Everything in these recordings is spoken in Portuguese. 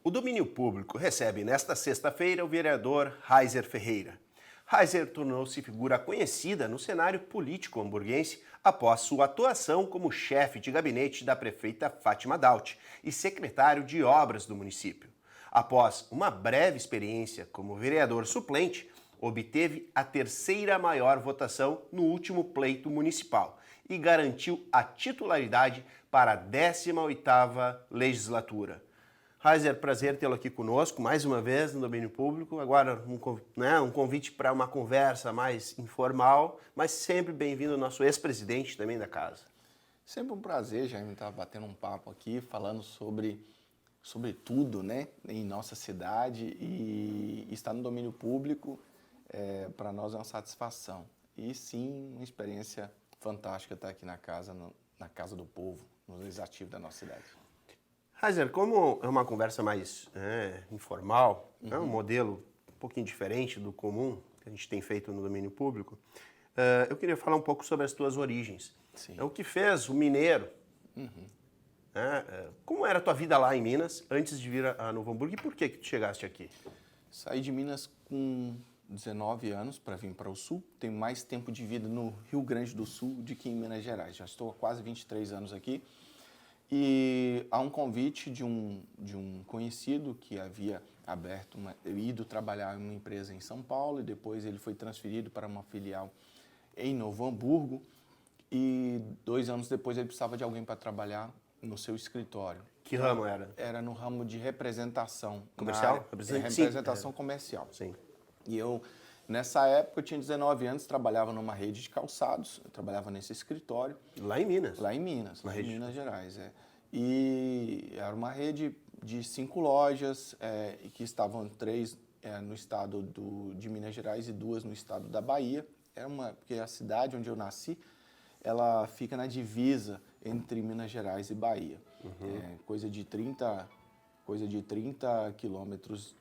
O domínio público recebe nesta sexta-feira o vereador Raizer Ferreira. Raizer tornou-se figura conhecida no cenário político hamburguense após sua atuação como chefe de gabinete da prefeita Fátima Daut e secretário de obras do município. Após uma breve experiência como vereador suplente, obteve a terceira maior votação no último pleito municipal e garantiu a titularidade para a 18ª legislatura. Raizer, prazer tê-lo aqui conosco, mais uma vez no domínio público. Agora um convite para uma conversa mais informal, mas sempre bem-vindo ao nosso ex-presidente também da casa. Sempre um prazer, Jaime, estar batendo um papo aqui, falando sobre tudo, né, em nossa cidade, e estar no domínio público, para nós é uma satisfação. E sim, uma experiência fantástica estar aqui na casa do povo, no legislativo da nossa cidade. Raizer, como é uma conversa mais informal, é um modelo um pouquinho diferente do comum que a gente tem feito no domínio público, eu queria falar um pouco sobre as tuas origens. Sim. O que fez o mineiro, como era a tua vida lá em Minas antes de vir a Novo Hamburgo e por que tu chegaste aqui? Saí de Minas com 19 anos para vir para o Sul. Tenho mais tempo de vida no Rio Grande do Sul do que em Minas Gerais. Já estou há quase 23 anos aqui. E há um convite de um conhecido que havia ido trabalhar em uma empresa em São Paulo e depois ele foi transferido para uma filial em Novo Hamburgo e 2 anos depois ele precisava de alguém para trabalhar no seu escritório. Que ramo era? Era no ramo de representação. Comercial? Representação comercial. Sim. E eu, nessa época, eu tinha 19 anos, trabalhava numa rede de calçados, eu trabalhava nesse escritório. Lá em Minas? Lá em Minas, lá em Minas Gerais, E era uma rede de 5 lojas, que estavam 3 no estado de Minas Gerais e 2 no estado da Bahia. Porque a cidade onde eu nasci, ela fica na divisa entre Minas Gerais e Bahia. Coisa de 30 quilômetros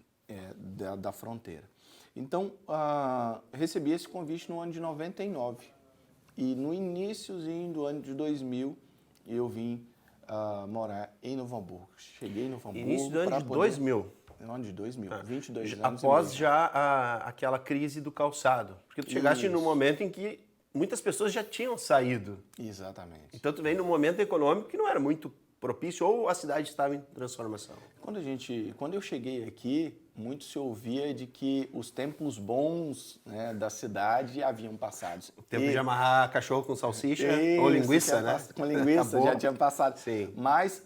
da fronteira. Então, recebi esse convite no ano de 99 e no iniciozinho do ano de 2000 eu vim morar em Novo Hamburgo. Cheguei em Novo Hamburgo. Início do ano de 2000? No ano de 2000, 22 anos. Após já aquela crise do calçado. Porque tu chegaste num momento em que muitas pessoas já tinham saído. Exatamente. Então tu veio num momento econômico que não era muito propício ou a cidade estava em transformação. Quando eu cheguei aqui, muito se ouvia de que os tempos bons, né, da cidade haviam passado. O tempo de amarrar cachorro com salsicha ou linguiça, né? Com linguiça, já tinha passado. Sim. Mas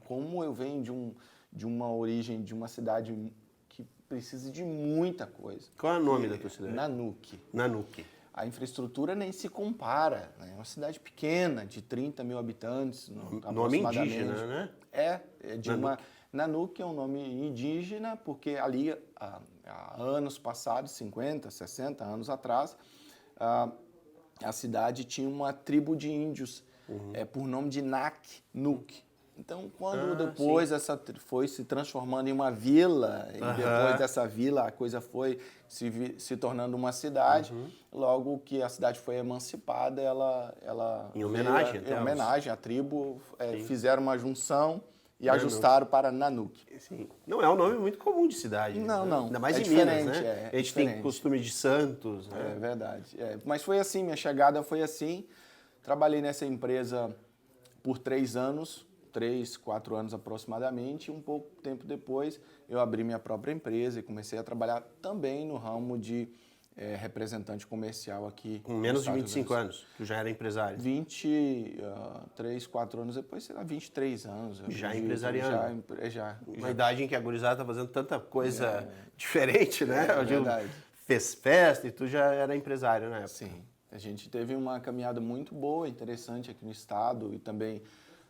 como eu venho de uma origem, de uma cidade que precisa de muita coisa. Qual é o nome da tua cidade? Nanuque. Nanuque. A infraestrutura nem se compara, né? É uma cidade pequena, de 30 mil habitantes. Nome indígena, né? Nanuque é um nome indígena, porque ali, há anos passados, 50, 60 anos atrás, a cidade tinha uma tribo de índios, por nome de Nak-Nuk. Então, quando depois essa foi se transformando em uma vila, e depois dessa vila a coisa foi se tornando uma cidade, logo que a cidade foi emancipada, ela em homenagem, em homenagem à tribo, fizeram uma junção e ajustaram para Nanuque. Sim. Não é um nome muito comum de cidade. Não, não. Ainda mais em Minas, né? A gente diferente. tem costume de Santos. Né? É verdade. Mas foi assim, minha chegada foi assim. Trabalhei nessa empresa por 3 anos, 3, 4 anos aproximadamente. Um pouco tempo depois, eu abri minha própria empresa e comecei a trabalhar também no ramo de representante comercial aqui. Com menos de 25 anos, tu já era empresário? 3, 4 anos depois, sei lá, 23 anos. Já empresariando. Já. Uma idade em que a gurizada está fazendo tanta coisa diferente, né? É verdade. Fez festa e tu já era empresário na época. Sim. A gente teve uma caminhada muito boa, interessante aqui no estado e também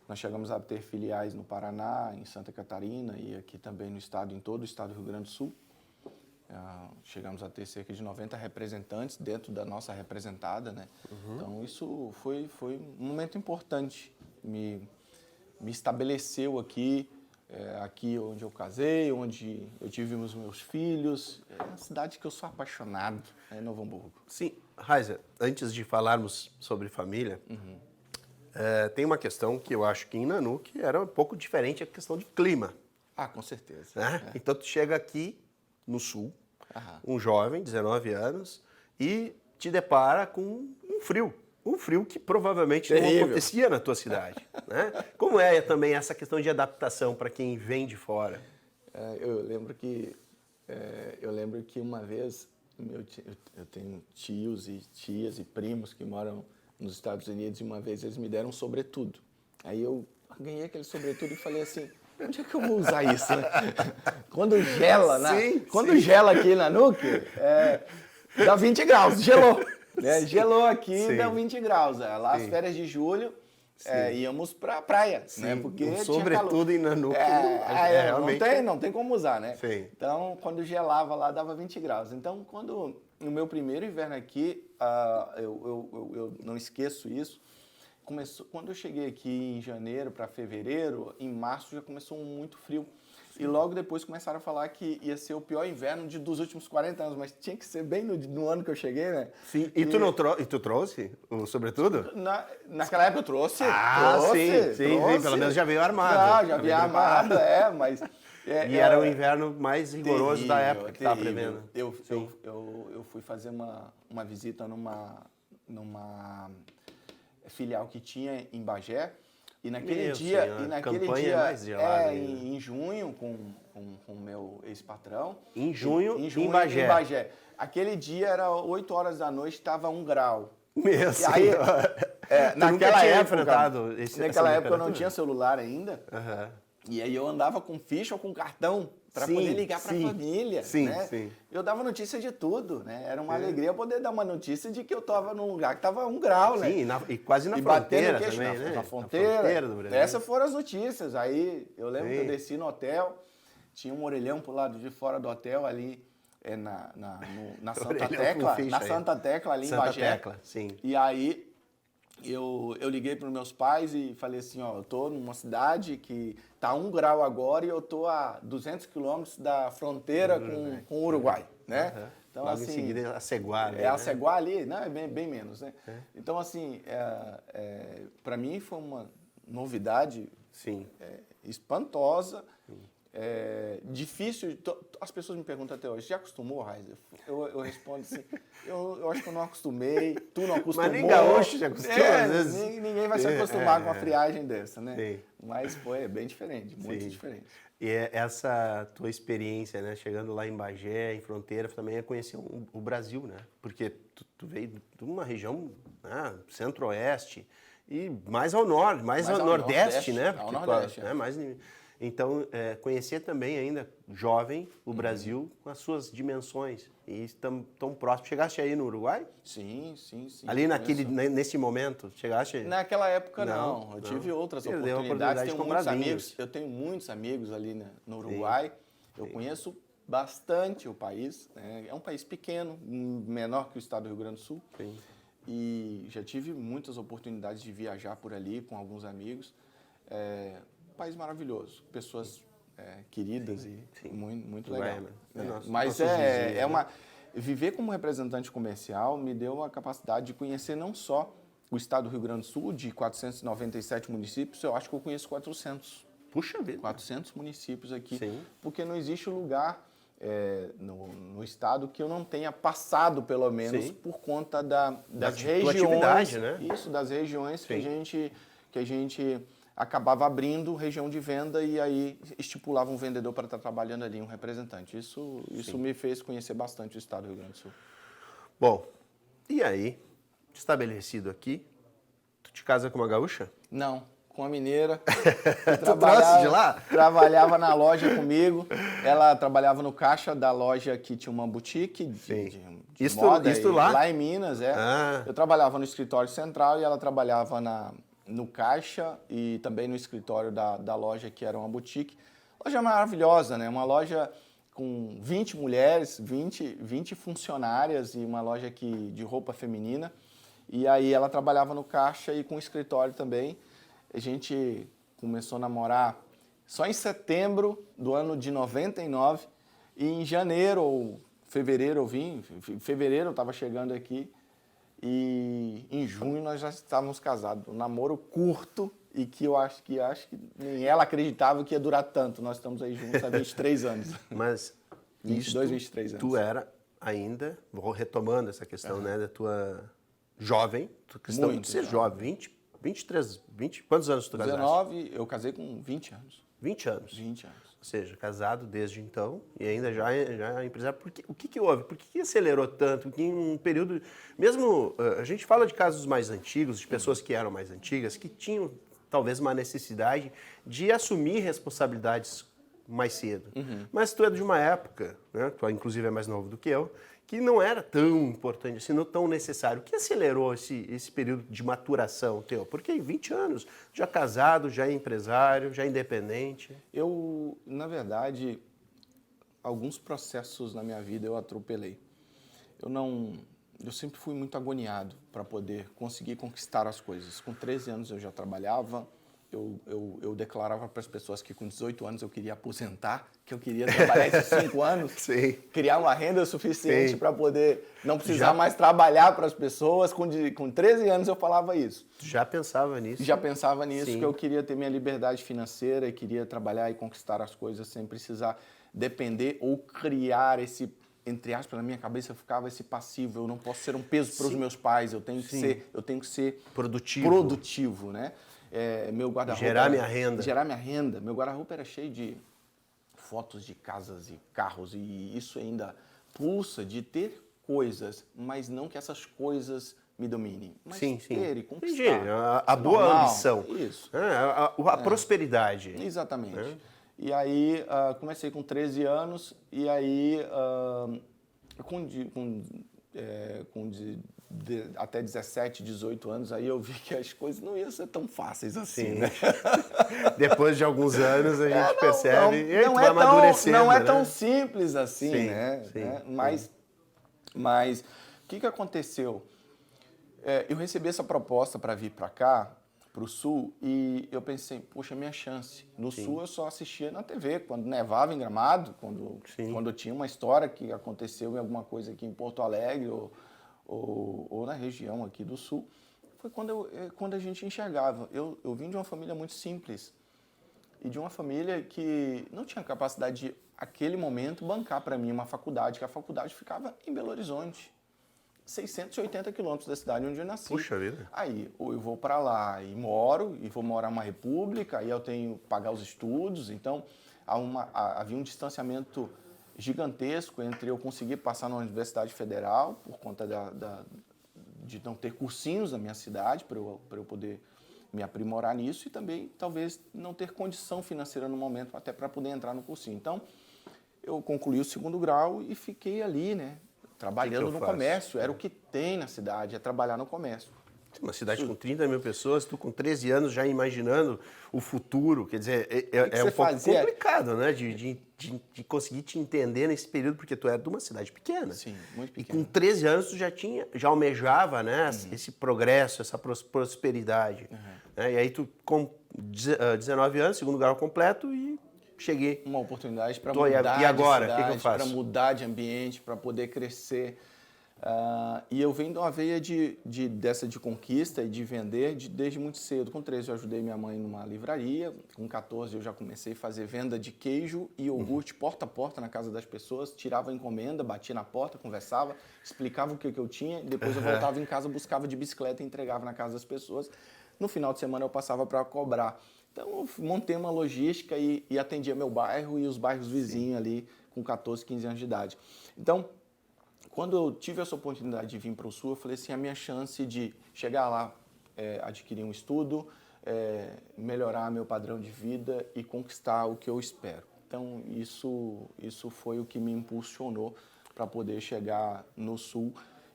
nós chegamos a ter filiais no Paraná, em Santa Catarina e aqui também no estado, em todo o estado do Rio Grande do Sul. Chegamos a ter cerca de 90 representantes dentro da nossa representada, né? Então isso foi um momento importante, me estabeleceu aqui, aqui onde eu casei, onde eu tive os meus filhos. É uma cidade que eu sou apaixonado, Novo Hamburgo. Sim, Raizer, antes de falarmos sobre família, tem uma questão que eu acho que em Nanuque era um pouco diferente, a questão de clima. Ah, com certeza. Né? Então tu chega aqui no sul, Aham. um jovem, 19 anos, e te depara com um frio. Um frio que provavelmente não Terrível. acontecia na tia cidade. Né? Como é também essa questão de adaptação para quem vem de fora? Eu lembro que uma vez eu tenho tios e tias e primos que moram nos Estados Unidos e uma vez eles me deram um sobretudo. Aí eu ganhei aquele sobretudo e falei assim, onde é que eu vou usar isso, né? Quando gela, né? Quando gela aqui na Nuke, dá 20 graus, gelou. Né? Gelou aqui, deu 20 graus. Lá as férias de julho, íamos pra praia, né? Porque tinha sobretudo em Nanuque, realmente... não tem como usar, né? Sim. Então, quando gelava lá, dava 20 graus. Então, no meu primeiro inverno aqui, eu não esqueço isso, quando eu cheguei aqui em janeiro para fevereiro, em março já começou muito frio. Sim. E logo depois começaram a falar que ia ser o pior inverno dos últimos 40 anos, mas tinha que ser bem no ano que eu cheguei, né? Sim. E tu trouxe o sobretudo? Naquela época eu trouxe. Sim, pelo menos já veio armado. Já veio armado, mas... E era o inverno mais rigoroso da época que estava prevendo. Eu fui fazer uma visita numa filial que tinha em Bagé, e naquele dia, em junho, com o meu ex-patrão. Em junho, em Bagé. Aquele dia era 8 horas da noite, estava 1 grau. Meu senhor! Naquela época eu não tinha celular ainda. E aí eu andava com ficha ou com cartão para poder ligar para a família, né? Eu dava notícia de tudo, né? Era uma alegria poder dar uma notícia de que eu estava num lugar que estava 1 grau, né? Sim, e quase na fronteira também, né? Na fronteira do Brasil. Essas foram as notícias. Aí eu lembro que eu desci no hotel, tinha um orelhão pro lado de fora do hotel ali, na Santa Tecla, Santa Tecla ali em Bagé. Tecla, sim. E aí eu liguei para os meus pais e falei assim, ó, eu tô numa cidade que tá 1 grau agora e eu tô a 200 quilômetros da fronteira com o Uruguai, né? Então, logo assim, em seguida a Ceguá, né? A Ceguá ali, né? Bem menos, né? Então, assim, para mim foi uma novidade espantosa. Difícil, as pessoas me perguntam até hoje, já acostumou, Raizer? Eu respondo assim, eu acho que eu não acostumei, tu não acostumou. Mas nem gaúcho já acostuma, às vezes. Ninguém vai se acostumar com uma friagem dessa, né? Sim. Mas foi bem diferente, muito diferente. E essa tua experiência, né, chegando lá em Bagé, em fronteira, também é conhecer o Brasil, né? Porque tu veio de uma região, né, centro-oeste e mais ao norte, mais ao nordeste, né? Ao nordeste, Então, conhecer também ainda, jovem, o Brasil com as suas dimensões. E tão próximo. Chegaste aí no Uruguai? Sim. Ali nesse momento, chegaste? Naquela época não. Eu tive outras oportunidades. Eu tenho muitos amigos ali no Uruguai. Eu conheço bastante o país. Né? É um país pequeno, menor que o estado do Rio Grande do Sul. Sim. E já tive muitas oportunidades de viajar por ali com alguns amigos. País maravilhoso, pessoas queridas e muito legal. Mas viver como representante comercial me deu a capacidade de conhecer não só o estado do Rio Grande do Sul, de 497 municípios, eu acho que eu conheço 400. Puxa vida! 400 municípios aqui, porque não existe lugar no estado que eu não tenha passado, pelo menos, por conta das regiões, né? Isso, das regiões que a gente acabava abrindo região de venda e aí estipulava um vendedor para estar trabalhando ali, um representante. Isso me fez conhecer bastante o estado do Rio Grande do Sul. Bom, e aí, estabelecido aqui, tu te casa com uma gaúcha? Não, com uma mineira. Tu trouxe de lá? Trabalhava na loja comigo. Ela trabalhava no caixa da loja que tinha uma boutique de moda. Isso lá em Minas, Eu trabalhava no escritório central e ela trabalhava no caixa e também no escritório da loja, que era uma boutique. Loja maravilhosa, né? Uma loja com 20 mulheres, 20 funcionárias e uma loja de roupa feminina. E aí ela trabalhava no caixa e com o escritório também. A gente começou a namorar só em setembro do ano de 99 e em janeiro ou fevereiro eu vim. Em fevereiro eu estava chegando aqui. e em junho nós já estávamos casados. Um namoro curto e que eu acho que nem ela acreditava que ia durar tanto. Nós estamos aí juntos há 23 anos. Mas 22, 23 anos. Tu era ainda, vou retomando essa questão, né, da tua jovem, questão de ser jovem, 20, quantos anos tu casaste? 19, eu casei com 20 anos. 20 anos. 20 anos. Ou seja, casado desde então e ainda já é empresário. O que houve? Por que acelerou tanto? Porque em um período... Mesmo, a gente fala de casos mais antigos, de pessoas que eram mais antigas, que tinham talvez uma necessidade de assumir responsabilidades mais cedo. Mas tu é de uma época, né, tu inclusive é mais novo do que eu, que não era tão importante assim, não tão necessário. O que acelerou esse período de maturação teu? Porque em 20 anos, já casado, já empresário, já independente. Eu, na verdade, alguns processos na minha vida eu atropelei. Eu sempre fui muito agoniado para poder conseguir conquistar as coisas. Com 13 anos eu já trabalhava, eu declarava para as pessoas que com 18 anos eu queria aposentar, que eu queria trabalhar esses 5 anos, Sim. criar uma renda suficiente para poder não precisar mais trabalhar para as pessoas. Com 13 anos eu falava isso. Tu já pensava nisso? Já pensava nisso, Sim. que eu queria ter minha liberdade financeira e queria trabalhar e conquistar as coisas sem precisar depender ou criar esse, entre aspas, na minha cabeça ficava esse passivo. Eu não posso ser um peso para os meus pais, eu tenho que ser produtivo, né? Meu guarda-roupa gerar minha renda. Gerar minha renda. Meu guarda-roupa era cheio de fotos de casas e carros e isso ainda pulsa de ter coisas, mas não que essas coisas me dominem, mas ter e conquistar. Entendi. A boa normal. ambição. Isso. A prosperidade. Exatamente. E aí, comecei com 13 anos e aí, até 17, 18 anos, aí eu vi que as coisas não iam ser tão fáceis assim, né? Depois de alguns anos a gente percebe e vai amadurecendo. Não é tão simples assim, Sim, né? sim. Mas o que aconteceu? Eu recebi essa proposta para vir para cá, para o Sul, e eu pensei, poxa, minha chance. No Sul eu só assistia na TV, quando nevava em Gramado, quando tinha uma história que aconteceu em alguma coisa aqui em Porto Alegre ou na região aqui do Sul. Foi quando a gente enxergava. Eu vim de uma família muito simples e de uma família que não tinha capacidade de, naquele momento, bancar para mim uma faculdade, que a faculdade ficava em Belo Horizonte. 680 quilômetros da cidade onde eu nasci. Puxa vida. Aí, ou eu vou para lá e moro, e vou morar numa república, aí eu tenho que pagar os estudos. Então, havia um distanciamento gigantesco entre eu conseguir passar na Universidade Federal, por conta de não ter cursinhos na minha cidade, para eu poder me aprimorar nisso, e também, talvez, não ter condição financeira no momento, até para poder entrar no cursinho. Então, eu concluí o 2º grau e fiquei ali, né? Trabalhando no comércio, era o que tem na cidade, é trabalhar no comércio. Uma cidade com 30 mil pessoas, tu com 13 anos já imaginando o futuro, quer dizer, é um pouco complicado, né, de conseguir te entender nesse período, porque tu era de uma cidade pequena. Sim, muito pequena. E com 13 anos tu já almejava, né, esse progresso, essa prosperidade. Né, e aí tu, com 19 anos, 2º grau completo e... Cheguei. Uma oportunidade para mudar e agora? de cidade, que eu faço? para mudar de ambiente, para poder crescer. E eu venho de uma veia dessa de conquista e de vender desde muito cedo. Com 13 eu ajudei minha mãe numa livraria. Com 14 eu já comecei a fazer venda de queijo e iogurte porta a porta na casa das pessoas. Tirava a encomenda, batia na porta, conversava, explicava o que eu tinha. Depois eu voltava em casa, buscava de bicicleta e entregava na casa das pessoas. No final de semana eu passava para cobrar. Então, eu montei uma logística e atendia meu bairro e os bairros vizinhos ali com 14, 15 anos de idade. Então, quando eu tive essa oportunidade de vir para o Sul, eu falei assim, a minha chance de chegar lá, adquirir um estudo, melhorar meu padrão de vida e conquistar o que eu espero. Então, isso foi o que me impulsionou para poder chegar no Sul.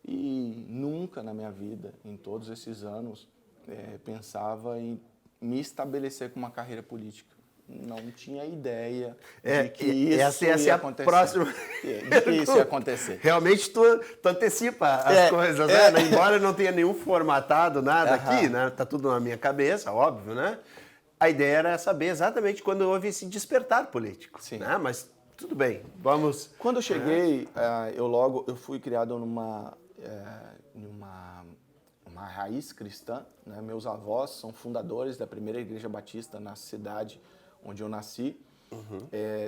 E nunca na minha vida, em todos esses anos, pensava em me estabelecer com uma carreira política. Não tinha ideia de que isso ia acontecer. Próxima... De que isso ia acontecer. Realmente tu antecipa as coisas, né? Embora não tenha nenhum formatado, nada aqui, né? Tá tudo na minha cabeça, óbvio, né? A ideia era saber exatamente quando houve esse despertar político. Sim. Né? Mas tudo bem, vamos... Quando eu cheguei, eu fui criado numa... uma raiz cristã, né? Meus avós são fundadores da primeira igreja batista na cidade onde eu nasci.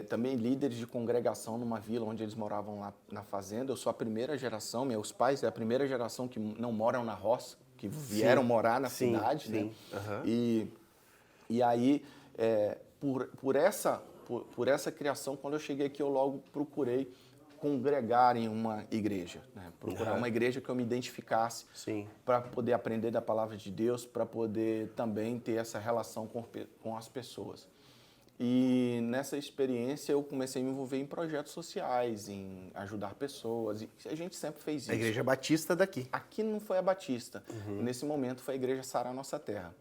Também líderes de congregação numa vila onde eles moravam lá na fazenda. Eu sou a primeira geração, meus pais é a primeira geração que não moram na roça, que vieram morar na cidade, né? E aí, por essa criação, quando eu cheguei aqui, eu logo procurei congregar em uma igreja, né? Procurar uma igreja que eu me identificasse para poder aprender da palavra de Deus, para poder também ter essa relação com as pessoas. E nessa experiência eu comecei a me envolver em projetos sociais, em ajudar pessoas, e a gente sempre fez isso. A Igreja Batista daqui. Aqui não foi a Batista, nesse momento foi a Igreja Sara Nossa Terra.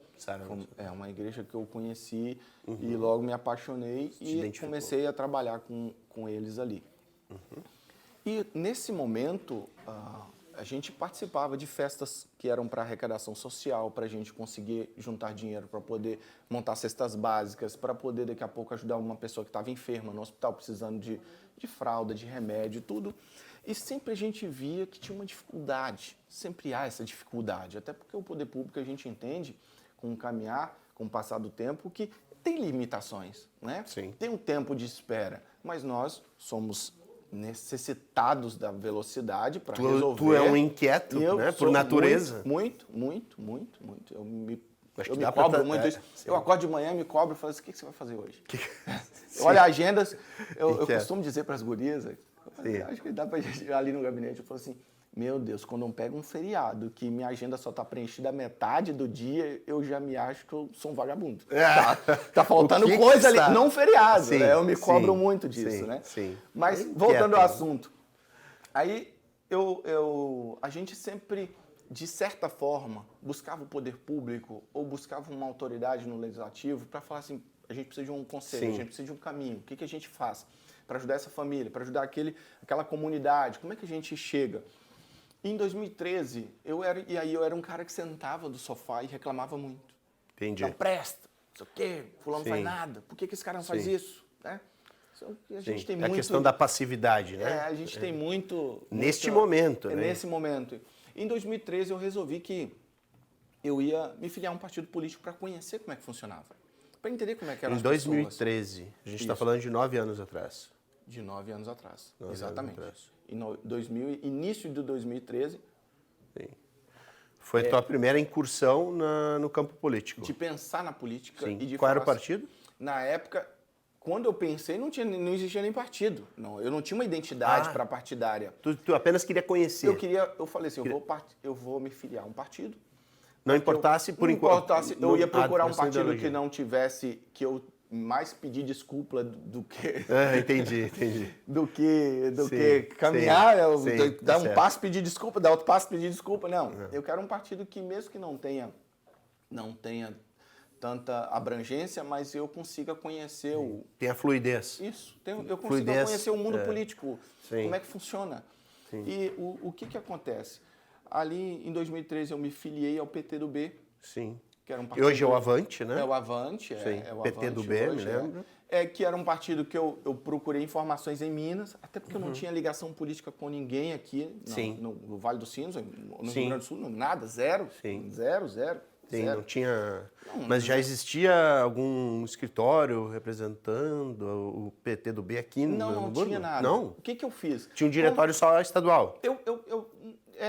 É uma igreja que eu conheci e logo me apaixonei e comecei a trabalhar com eles ali. E nesse momento, a gente participava de festas que eram para arrecadação social, para a gente conseguir juntar dinheiro para poder montar cestas básicas, para poder daqui a pouco ajudar uma pessoa que estava enferma no hospital, precisando de fralda, de remédio, tudo. E sempre a gente via que tinha uma dificuldade, sempre há essa dificuldade, até porque o poder público a gente entende, com o caminhar, com o passar do tempo, que tem limitações, né? Tem um tempo de espera, mas nós somos necessitados da velocidade para resolver. Tu é um inquieto, né? Por natureza. Muito. Eu me cobro muito isso. Eu acordo de manhã, me cobro e falo assim, o que você vai fazer hoje? Olha agendas, eu costumo dizer para as gurias, acho que dá para gente ir ali no gabinete, eu falo assim, meu Deus, quando eu pego um feriado que minha agenda só está preenchida a metade do dia, eu já me acho que eu sou um vagabundo. Tá faltando coisa ali, não feriado, né? Eu me cobro muito disso, né? Mas, voltando ao assunto, aí a gente sempre, de certa forma, buscava o poder público ou buscava uma autoridade no legislativo para falar assim, a gente precisa de um conselho, a gente precisa de um caminho, o que a gente faz para ajudar essa família, para ajudar aquela comunidade, como é que a gente chega? Em 2013, eu era um cara que sentava do sofá e reclamava muito. Entendi. Não presta, não sei o quê, fulano não faz nada, por que esse cara não faz isso? Né? A gente tem muito... a questão da passividade, né? A gente tem muito... Neste momento, né? Nesse momento. Em 2013, eu resolvi que eu ia me filiar a um partido político para conhecer como é que funcionava. Para entender como é que eram as pessoas. Em 2013, a gente está falando de 9 anos atrás. De 9 anos atrás, exatamente. Início de 2013. Sim. Foi a tua primeira incursão no campo político. De pensar na política. Sim. E de Qual era o partido? Na época, quando eu pensei, não existia nem partido. Eu não tinha uma identidade para partidária. Tu apenas queria conhecer. Eu falei assim, eu vou me filiar a um partido. Não importasse por enquanto. Não importasse, eu ia procurar um partido que não tivesse, que eu mais pedir desculpa do que... Entendi. do que caminhar, dar um passo, pedir desculpa, dar outro passo, pedir desculpa. Não, eu quero um partido que mesmo que não tenha tanta abrangência, mas eu consiga conhecer Tenha fluidez. Isso, eu consiga conhecer o mundo político, como é que funciona. E o que acontece? Ali, em 2013, eu me filiei ao PTdoB. Sim. Que era um partido, e hoje é o Avante, né? É o Avante. É o PTdoB, hoje, me lembro. Que era um partido que eu procurei informações em Minas, até porque eu não tinha ligação política com ninguém aqui no Vale dos Sinos, no Rio Grande do Sul, nada, zero. Zero. Não tinha... Mas já existia algum escritório representando o PTdoB aqui no Hamburgo? Não tinha nada. Não? O que eu fiz? Tinha um diretório só estadual?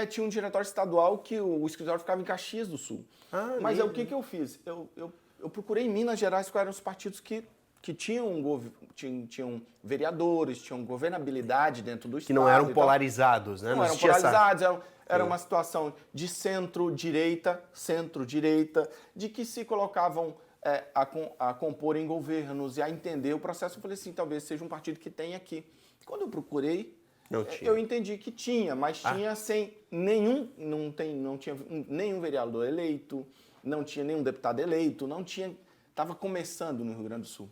Tinha um diretório estadual que o escritório ficava em Caxias do Sul. Mas o que eu fiz? Eu procurei em Minas Gerais quais eram os partidos que tinham vereadores, tinham governabilidade dentro do Estado. Que não eram polarizados, né? Não eram polarizados, era uma situação de centro-direita, de que se colocavam a compor em governos e a entender o processo. Eu falei assim, talvez seja um partido que tem aqui. Quando eu procurei, eu entendi que tinha, mas tinha sem nenhum, não tinha nenhum vereador eleito, não tinha nenhum deputado eleito, estava começando no Rio Grande do Sul.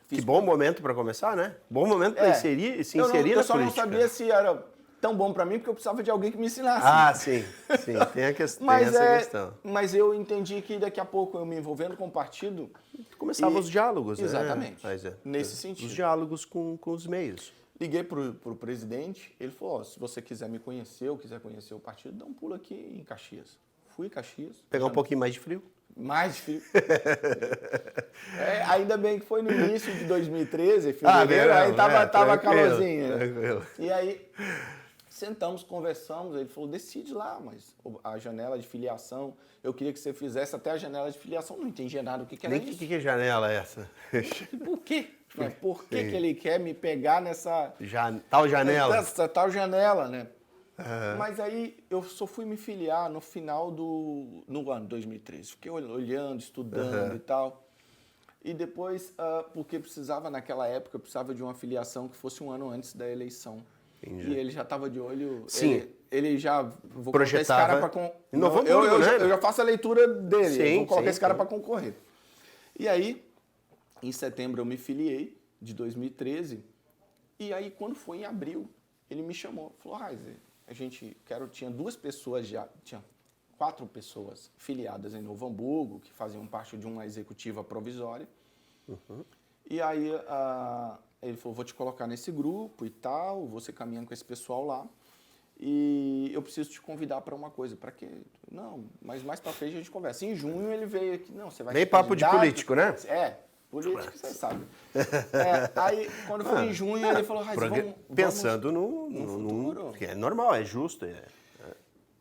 Que bom momento para começar, né? Bom momento para se inserir na política. Eu só não sabia se era tão bom para mim, porque eu precisava de alguém que me ensinasse. Sim. Tem essa questão. Mas eu entendi que daqui a pouco, eu me envolvendo com o partido... Começavam os diálogos, exatamente, né? nesse sentido. Os diálogos com os meios. Liguei pro presidente, ele falou, se você quiser me conhecer ou quiser conhecer o partido, dá um pulo aqui em Caxias. Fui em Caxias. Pegar um pouquinho mais de frio? Mais frio. Ainda bem que foi no início de 2013, fevereiro, aí tava calorzinho. Né? E aí, sentamos, conversamos, ele falou, decide lá, mas a janela de filiação, eu queria que você fizesse até a janela de filiação, não entendia nada, o que era isso? Nem que janela é essa? Por quê? Por que ele quer me pegar nessa... Tal janela? Nessa tal janela, né? Mas aí eu só fui me filiar no final no ano 2013. Fiquei olhando, estudando e tal. E depois, porque precisava de uma filiação que fosse um ano antes da eleição. Entendi. E ele já estava de olho... Sim. Ele já... Vou projetava. Colocar esse cara para Novo Hamburgo, né? Eu já faço a leitura dele. Sim, vou colocar esse cara para concorrer. E aí, em setembro, eu me filiei, de 2013. E aí, quando foi em abril, ele me chamou. Falou, Raizer, tinha 2 pessoas já, tinha 4 pessoas filiadas em Novo Hamburgo, que faziam parte de uma executiva provisória. E aí ele falou, vou te colocar nesse grupo e tal, você caminhando com esse pessoal lá. E eu preciso te convidar para uma coisa. Para quê? Não, mas mais para frente a gente conversa. Em junho ele veio aqui, não, você vai... Nem papo de político, né? Político, você sabe. Aí, quando foi em junho, ele falou, vamos pensando no futuro. Que é normal, é justo.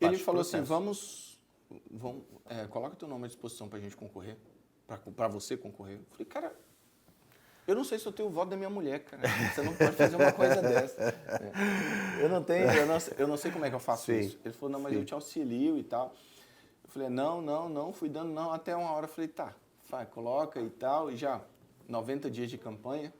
Ele falou assim, vamos coloca teu nome à disposição para a gente concorrer, para você concorrer. Eu falei, cara, eu não sei se eu tenho o voto da minha mulher, cara. Você não pode fazer uma coisa dessa. Eu não sei como é que eu faço isso. Ele falou, não, mas eu te auxilio e tal. Eu falei, não, fui dando não. Até uma hora eu falei, tá. Coloca e tal, e já 90 dias de campanha.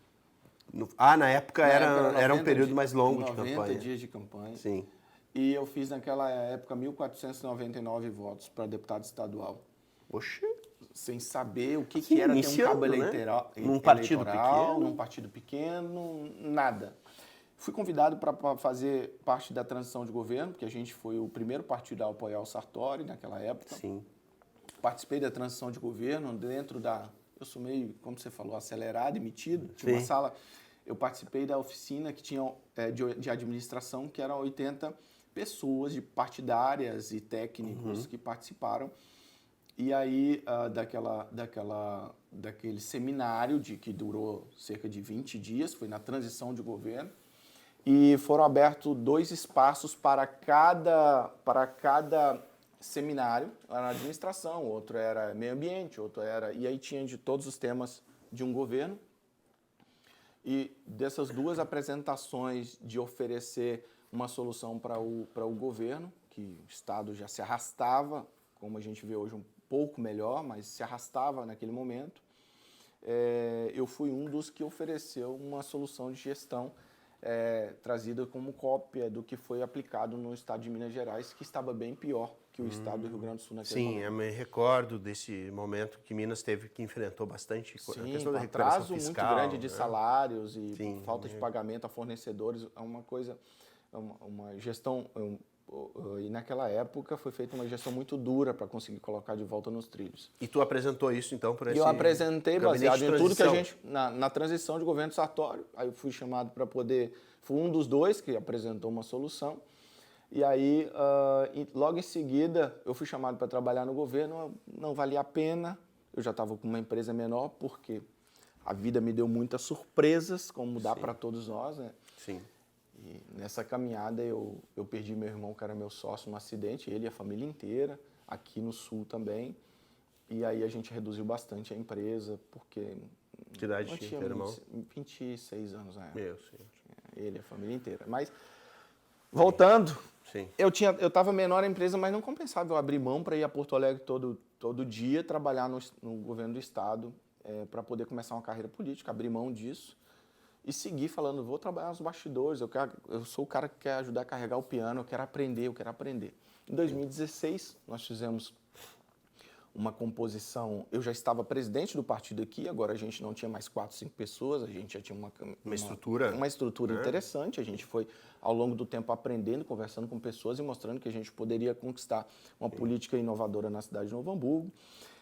Na época era um período mais longo de campanha. 90 dias de campanha. Sim. E eu fiz naquela época 1.499 votos para deputado estadual. Oxi. Sem saber o que era ter um cabo eleitoral. Num partido pequeno? Num partido pequeno, nada. Fui convidado para fazer parte da transição de governo, porque a gente foi o primeiro partido a apoiar o Sartori naquela época. Sim. Participei da transição de governo dentro eu sou meio, como você falou, acelerado e metido. Tinha uma sala, eu participei da oficina que tinha de administração, que eram 80 pessoas de partidárias e técnicos que participaram. E aí, daquele seminário que durou cerca de 20 dias, foi na transição de governo, e foram abertos 2 espaços para cada seminário, era administração, outro era meio ambiente, outro era... E aí tinha de todos os temas de um governo. E dessas 2 apresentações de oferecer uma solução para o governo, que o Estado já se arrastava, como a gente vê hoje um pouco melhor, mas se arrastava naquele momento, eu fui um dos que ofereceu uma solução de gestão trazida como cópia do que foi aplicado no Estado de Minas Gerais, que estava bem pior que o Estado do Rio Grande do Sul naquele momento. Sim, eu me recordo desse momento que Minas enfrentou bastante a questão da recuperação atraso fiscal, muito grande de salários e Sim, falta de pagamento a fornecedores, é uma coisa, uma gestão... E naquela época foi feita uma gestão muito dura para conseguir colocar de volta nos trilhos. E tu apresentou isso então para esse... Eu apresentei baseado em tudo que a gente... Na transição de governo Sartori, aí eu fui chamado para poder... Fui um dos 2 que apresentou uma solução. E aí, logo em seguida, eu fui chamado para trabalhar no governo, não valia a pena. Eu já estava com uma empresa menor, porque a vida me deu muitas surpresas, como dá para todos nós, né? Sim. E nessa caminhada eu perdi meu irmão, que era meu sócio, num acidente, ele e a família inteira, aqui no Sul também. E aí a gente reduziu bastante a empresa, porque... Que idade tinha teu irmão? 26 anos na época. Meu Senhor. Ele e a família inteira. Mas, voltando, Sim. eu estava menor a empresa, mas não compensava eu abrir mão para ir a Porto Alegre todo dia, trabalhar no governo do Estado, para poder começar uma carreira política, abrir mão disso. E seguir falando, vou trabalhar nos bastidores, eu sou o cara que quer ajudar a carregar o piano, eu quero aprender. Em 2016, nós fizemos uma composição, eu já estava presidente do partido aqui, agora a gente não tinha mais 4, 5 pessoas, a gente já tinha uma estrutura interessante, a gente foi ao longo do tempo aprendendo, conversando com pessoas e mostrando que a gente poderia conquistar uma política inovadora na cidade de Novo Hamburgo.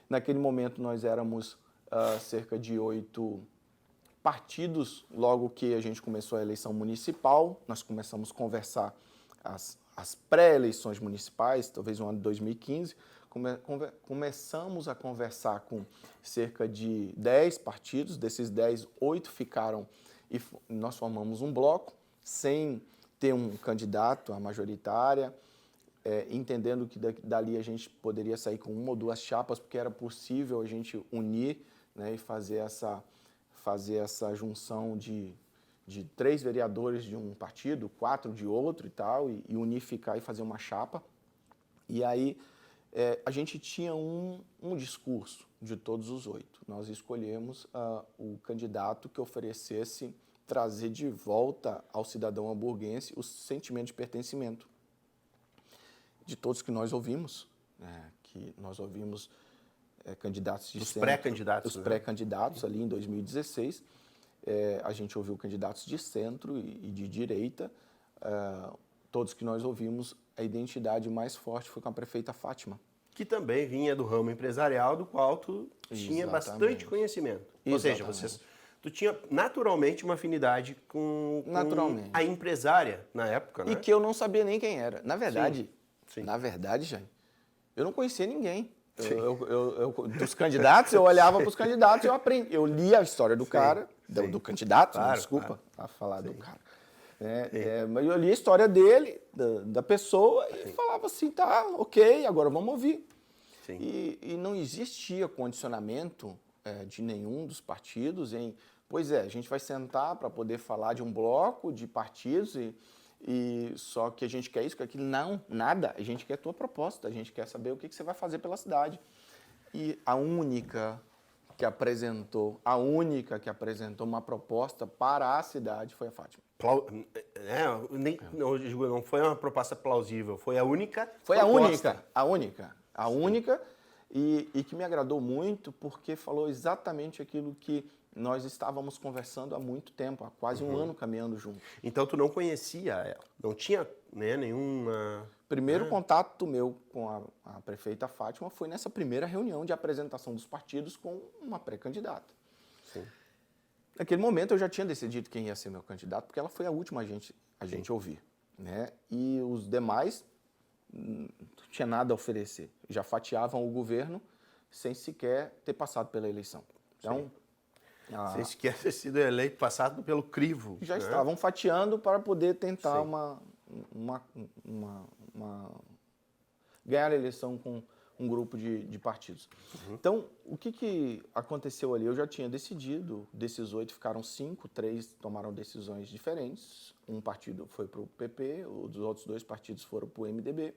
Naquele momento nós éramos cerca de 8 partidos, logo que a gente começou a eleição municipal, nós começamos a conversar as pré-eleições municipais, talvez no ano de 2015, começamos a conversar com cerca de 10 partidos, desses 10, 8 ficaram e nós formamos um bloco, sem ter um candidato à majoritária, entendendo que dali a gente poderia sair com uma ou duas chapas, porque era possível a gente unir, né, e fazer essa junção de 3 vereadores de um partido, 4 de outro e tal, e unificar e fazer uma chapa. E aí a gente tinha um discurso de todos os 8. Nós escolhemos o candidato que oferecesse trazer de volta ao cidadão hamburguense o sentimento de pertencimento. De todos que nós ouvimos, candidatos de Os centro, pré-candidatos. os pré-candidatos ali em 2016, a gente ouviu candidatos de centro e de direita, todos que nós ouvimos, a identidade mais forte foi com a prefeita Fátima. Que também vinha do ramo empresarial, do qual tu tinha bastante conhecimento. Ou seja, tu tinha naturalmente uma afinidade com a empresária na época, né? E que eu não sabia nem quem era. Na verdade, Sim. Jaime, eu não conhecia ninguém. Dos candidatos, eu olhava para os candidatos e eu aprendi. Eu lia a história do cara, do candidato, claro, desculpa a falar do cara. Mas eu lia a história dele, da pessoa, e falava assim, tá, ok, agora vamos ouvir. Sim. E não existia condicionamento de nenhum dos partidos em, pois a gente vai sentar para poder falar de um bloco de partidos e só que a gente quer isso, quer aquilo. Não, nada. A gente quer a tua proposta, a gente quer saber o que você vai fazer pela cidade. E a única que apresentou uma proposta para a cidade foi a Fátima. Não foi uma proposta plausível, foi a única Foi proposta. a única e que me agradou muito porque falou exatamente aquilo que nós estávamos conversando há muito tempo, há quase um ano caminhando juntos. Então tu não conhecia ela, não tinha nenhuma... Primeiro contato meu com a prefeita Fátima foi nessa primeira reunião de apresentação dos partidos com uma pré-candidata. Sim. Naquele momento eu já tinha decidido quem ia ser meu candidato, porque ela foi a última a gente ouvir, né? E os demais não tinha nada a oferecer. Já fatiavam o governo sem sequer ter passado pela eleição. Então, sem sequer ter sido eleito, passado pelo crivo. Já estavam fatiando para poder tentar ganhar a eleição com um grupo de partidos. Então, o que aconteceu ali? Eu já tinha decidido, desses 8 ficaram 5, 3 tomaram decisões diferentes. Um partido foi para o PP, os outros 2 partidos foram para o MDB,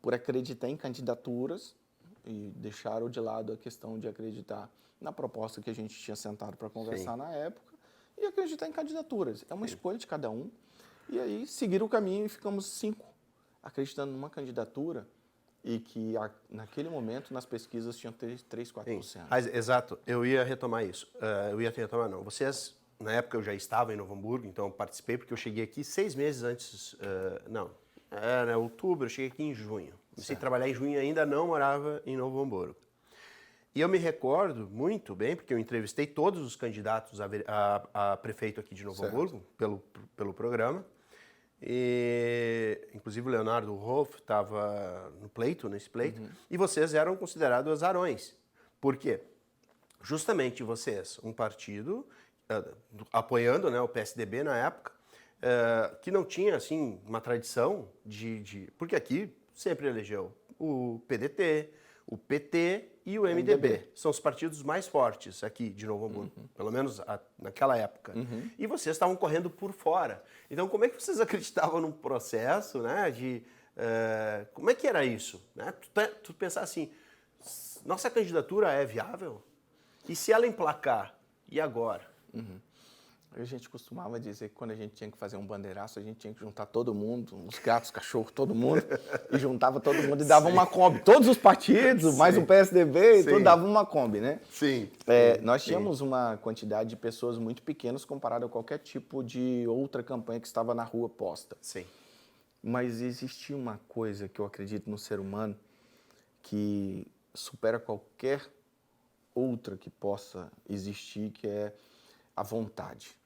por acreditar em candidaturas e deixaram de lado a questão de acreditar na proposta que a gente tinha sentado para conversar na época e acreditar em candidaturas. É uma escolha de cada um. E aí seguiram o caminho e ficamos 5 acreditando numa candidatura e que naquele momento nas pesquisas tinham 3, 4%. Exato, eu ia retomar isso. Vocês, na época eu já estava em Novo Hamburgo, então eu participei porque eu cheguei aqui 6 meses antes, era outubro, eu cheguei aqui em junho. Comecei a trabalhar em junho, ainda não morava em Novo Hamburgo. E eu me recordo muito bem, porque eu entrevistei todos os candidatos a prefeito aqui de Novo Hamburgo, pelo programa. E, inclusive o Leonardo Rolf estava nesse pleito, e vocês eram considerados azarões. Por quê? Justamente vocês, um partido apoiando, né, o PSDB na época, que não tinha assim uma tradição porque aqui sempre elegeu o PDT, o PT e o MDB. São os partidos mais fortes aqui de Novo Hamburgo, pelo menos naquela época. E vocês estavam correndo por fora. Então, como é que vocês acreditavam num processo, né, como é que era isso? Né? Tu pensar assim, nossa candidatura é viável? E se ela emplacar? E agora? A gente costumava dizer que quando a gente tinha que fazer um bandeiraço, a gente tinha que juntar todo mundo, os gatos, cachorros, todo mundo, e juntava todo mundo e dava uma Kombi. Todos os partidos, mais o PSDB, e tudo dava uma Kombi, né? Sim. Nós tínhamos uma quantidade de pessoas muito pequenas comparado a qualquer tipo de outra campanha que estava na rua posta. Sim. Mas existia uma coisa que eu acredito no ser humano que supera qualquer outra que possa existir, que é a vontade.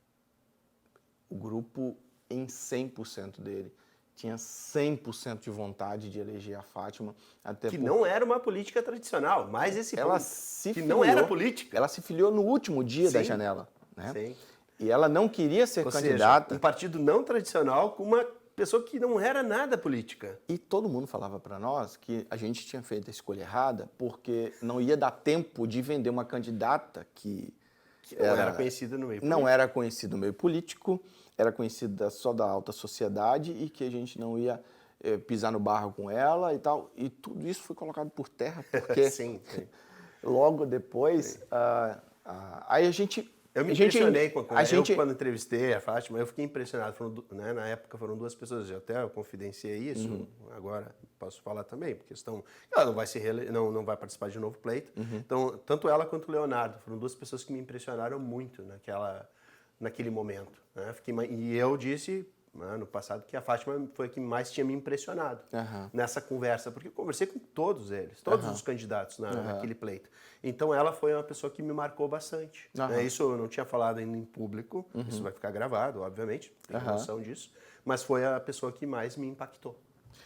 O grupo, em 100% dele, tinha 100% de vontade de eleger a Fátima. Até que não era uma política tradicional, mas esse ela ponto, se que filiou, não era política. Ela se filiou no último dia da Sim. janela. Né? Sim. E ela não queria ser Ou candidata. seja, um partido não tradicional com uma pessoa que não era nada política. E todo mundo falava para nós que a gente tinha feito a escolha errada porque não ia dar tempo de vender uma candidata que não era conhecida no meio político. Não era conhecida no meio político, era conhecida só da alta sociedade e que a gente não ia pisar no barro com ela e tal. E tudo isso foi colocado por terra porque sim. logo depois aí a gente... Eu me impressionei quando entrevistei a Fátima, eu fiquei impressionado. Né, na época foram 2 pessoas, eu até confidenciei isso, agora posso falar também, porque ela não vai não vai participar de novo pleito. Então, tanto ela quanto o Leonardo foram 2 pessoas que me impressionaram muito naquele momento. Né? E eu disse no passado que a Fátima foi a que mais tinha me impressionado nessa conversa, porque eu conversei com todos eles, todos os candidatos naquele pleito. Então ela foi uma pessoa que me marcou bastante. Né? Isso eu não tinha falado ainda em público, isso vai ficar gravado, obviamente, tenho noção disso, mas foi a pessoa que mais me impactou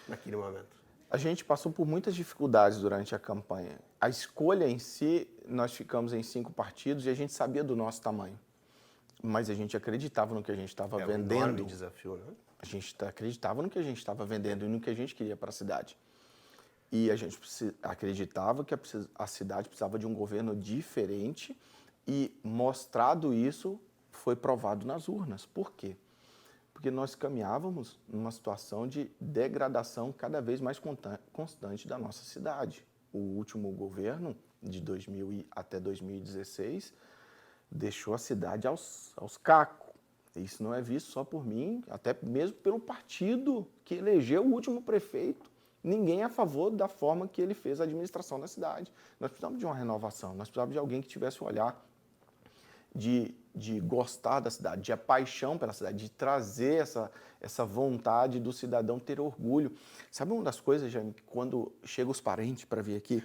naquele momento. A gente passou por muitas dificuldades durante a campanha. A escolha em si, nós ficamos em 5 partidos e a gente sabia do nosso tamanho. Mas a gente acreditava no que a gente estava vendendo. É um enorme desafio, né? A gente acreditava no que a gente estava vendendo e no que a gente queria para a cidade. E a gente acreditava que a cidade precisava de um governo diferente e, mostrado isso, foi provado nas urnas. Por quê? Porque nós caminhávamos numa situação de degradação cada vez mais constante da nossa cidade. O último governo, de 2000 até 2016, deixou a cidade aos cacos. Isso não é visto só por mim, até mesmo pelo partido que elegeu o último prefeito. Ninguém é a favor da forma que ele fez a administração da cidade. Nós precisamos de uma renovação, nós precisamos de alguém que tivesse um olhar de gostar da cidade, de a paixão pela cidade, de trazer essa vontade do cidadão ter orgulho. Sabe uma das coisas, Jaime, que quando chegam os parentes para vir aqui,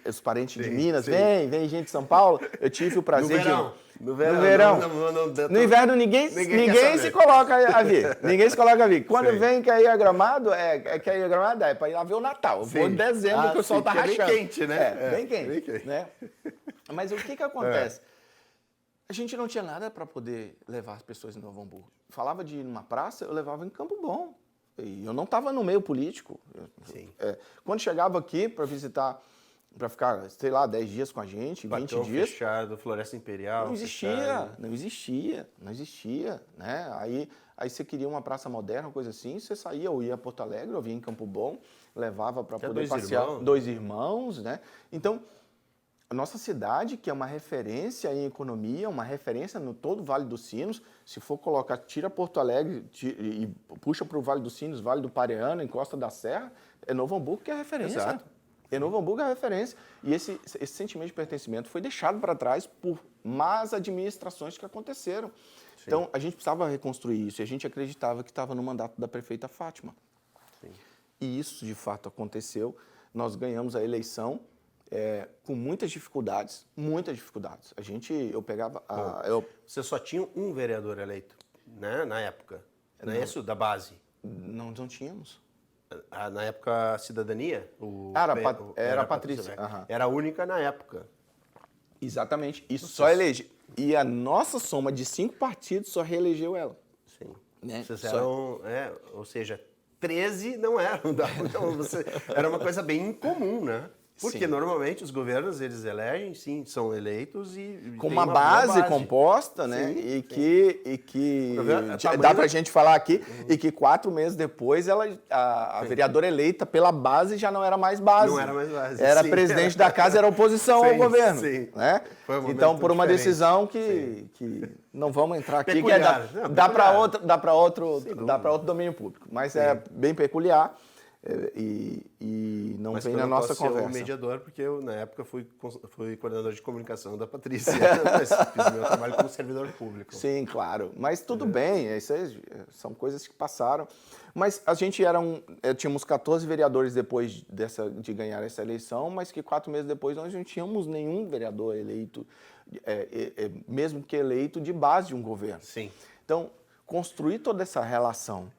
os parentes de Minas, vem gente de São Paulo, eu tive o prazer No verão. No inverno ninguém se coloca a vir. Ninguém se coloca a vir. Quando vem quer ir a Gramado, é para ir lá ver o Natal. Eu vou em dezembro que o sol tá rachando. Bem quente, né? Bem quente. Né? Mas o que acontece? A gente não tinha nada para poder levar as pessoas em Novo Hamburgo. Falava de ir numa praça, eu levava em Campo Bom. E eu não estava no meio político. Quando chegava aqui para visitar, para ficar, sei lá, 10 dias com a gente, 20 dias... fechado, Floresta Imperial... Não existia. Né? Aí você queria uma praça moderna, coisa assim, você saía, ou ia a Porto Alegre, ou vinha em Campo Bom, levava para poder passear. 2 irmãos, né? Então... A nossa cidade, que é uma referência em economia, uma referência no todo o Vale dos Sinos, se for colocar, tira Porto Alegre e puxa para o Vale dos Sinos, Vale do Pareano, Encosta da Serra, é Novo Hamburgo que é a referência. Exato. É Novo Hamburgo a referência. E esse sentimento de pertencimento foi deixado para trás por más administrações que aconteceram. Sim. Então, a gente precisava reconstruir isso e a gente acreditava que estava no mandato da prefeita Fátima. Sim. E isso, de fato, aconteceu. Nós ganhamos a eleição com muitas dificuldades. Eu pegava... Você só tinha um vereador eleito, né, na época? Não é isso? Da base? Não tínhamos. Na época, a cidadania? Era a Patrícia. Era a única na época. Exatamente. E só elege. E a nossa soma de 5 partidos só reelegeu ela. Sim. Né? Vocês eram, ou seja, 13 não eram. Então, era uma coisa bem incomum, né? Porque normalmente os governos, eles elegem, sim, são eleitos e com uma base composta, né? Sim, e que dá pra gente falar aqui, e que 4 meses depois a vereadora eleita pela base já não era mais base. Não era mais base. Era presidente da casa, era oposição ao governo. Sim. Né? Então, por uma decisão que não vamos entrar aqui, dá para outro domínio público, mas é bem peculiar. e não Mas vem eu na não nossa posso ser conversa. o mediador, porque eu, na época, fui coordenador de comunicação da Patrícia, mas fiz meu trabalho como servidor público. Sim, claro. Mas tudo bem, isso aí são coisas que passaram. Mas a gente tínhamos 14 vereadores depois de ganhar essa eleição, mas que 4 meses depois nós não tínhamos nenhum vereador eleito, mesmo que eleito de base de um governo. Sim. Então, construir toda essa relação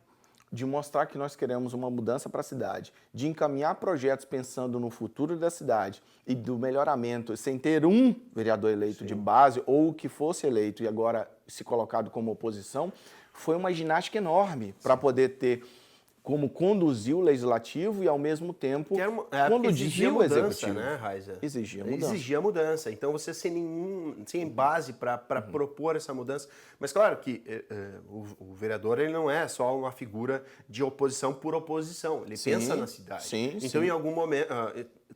de mostrar que nós queremos uma mudança para a cidade, de encaminhar projetos pensando no futuro da cidade e do melhoramento, sem ter um vereador eleito de base ou que fosse eleito e agora se colocado como oposição, foi uma ginástica enorme para poder ter como conduzir o legislativo e, ao mesmo tempo, conduzir o executivo. Né, Raiza? Exigia mudança. Exigia mudança. Então, você sem base para propor essa mudança. Mas, claro que o vereador ele não é só uma figura de oposição por oposição. Ele pensa na cidade. Sim, então, em algum momento,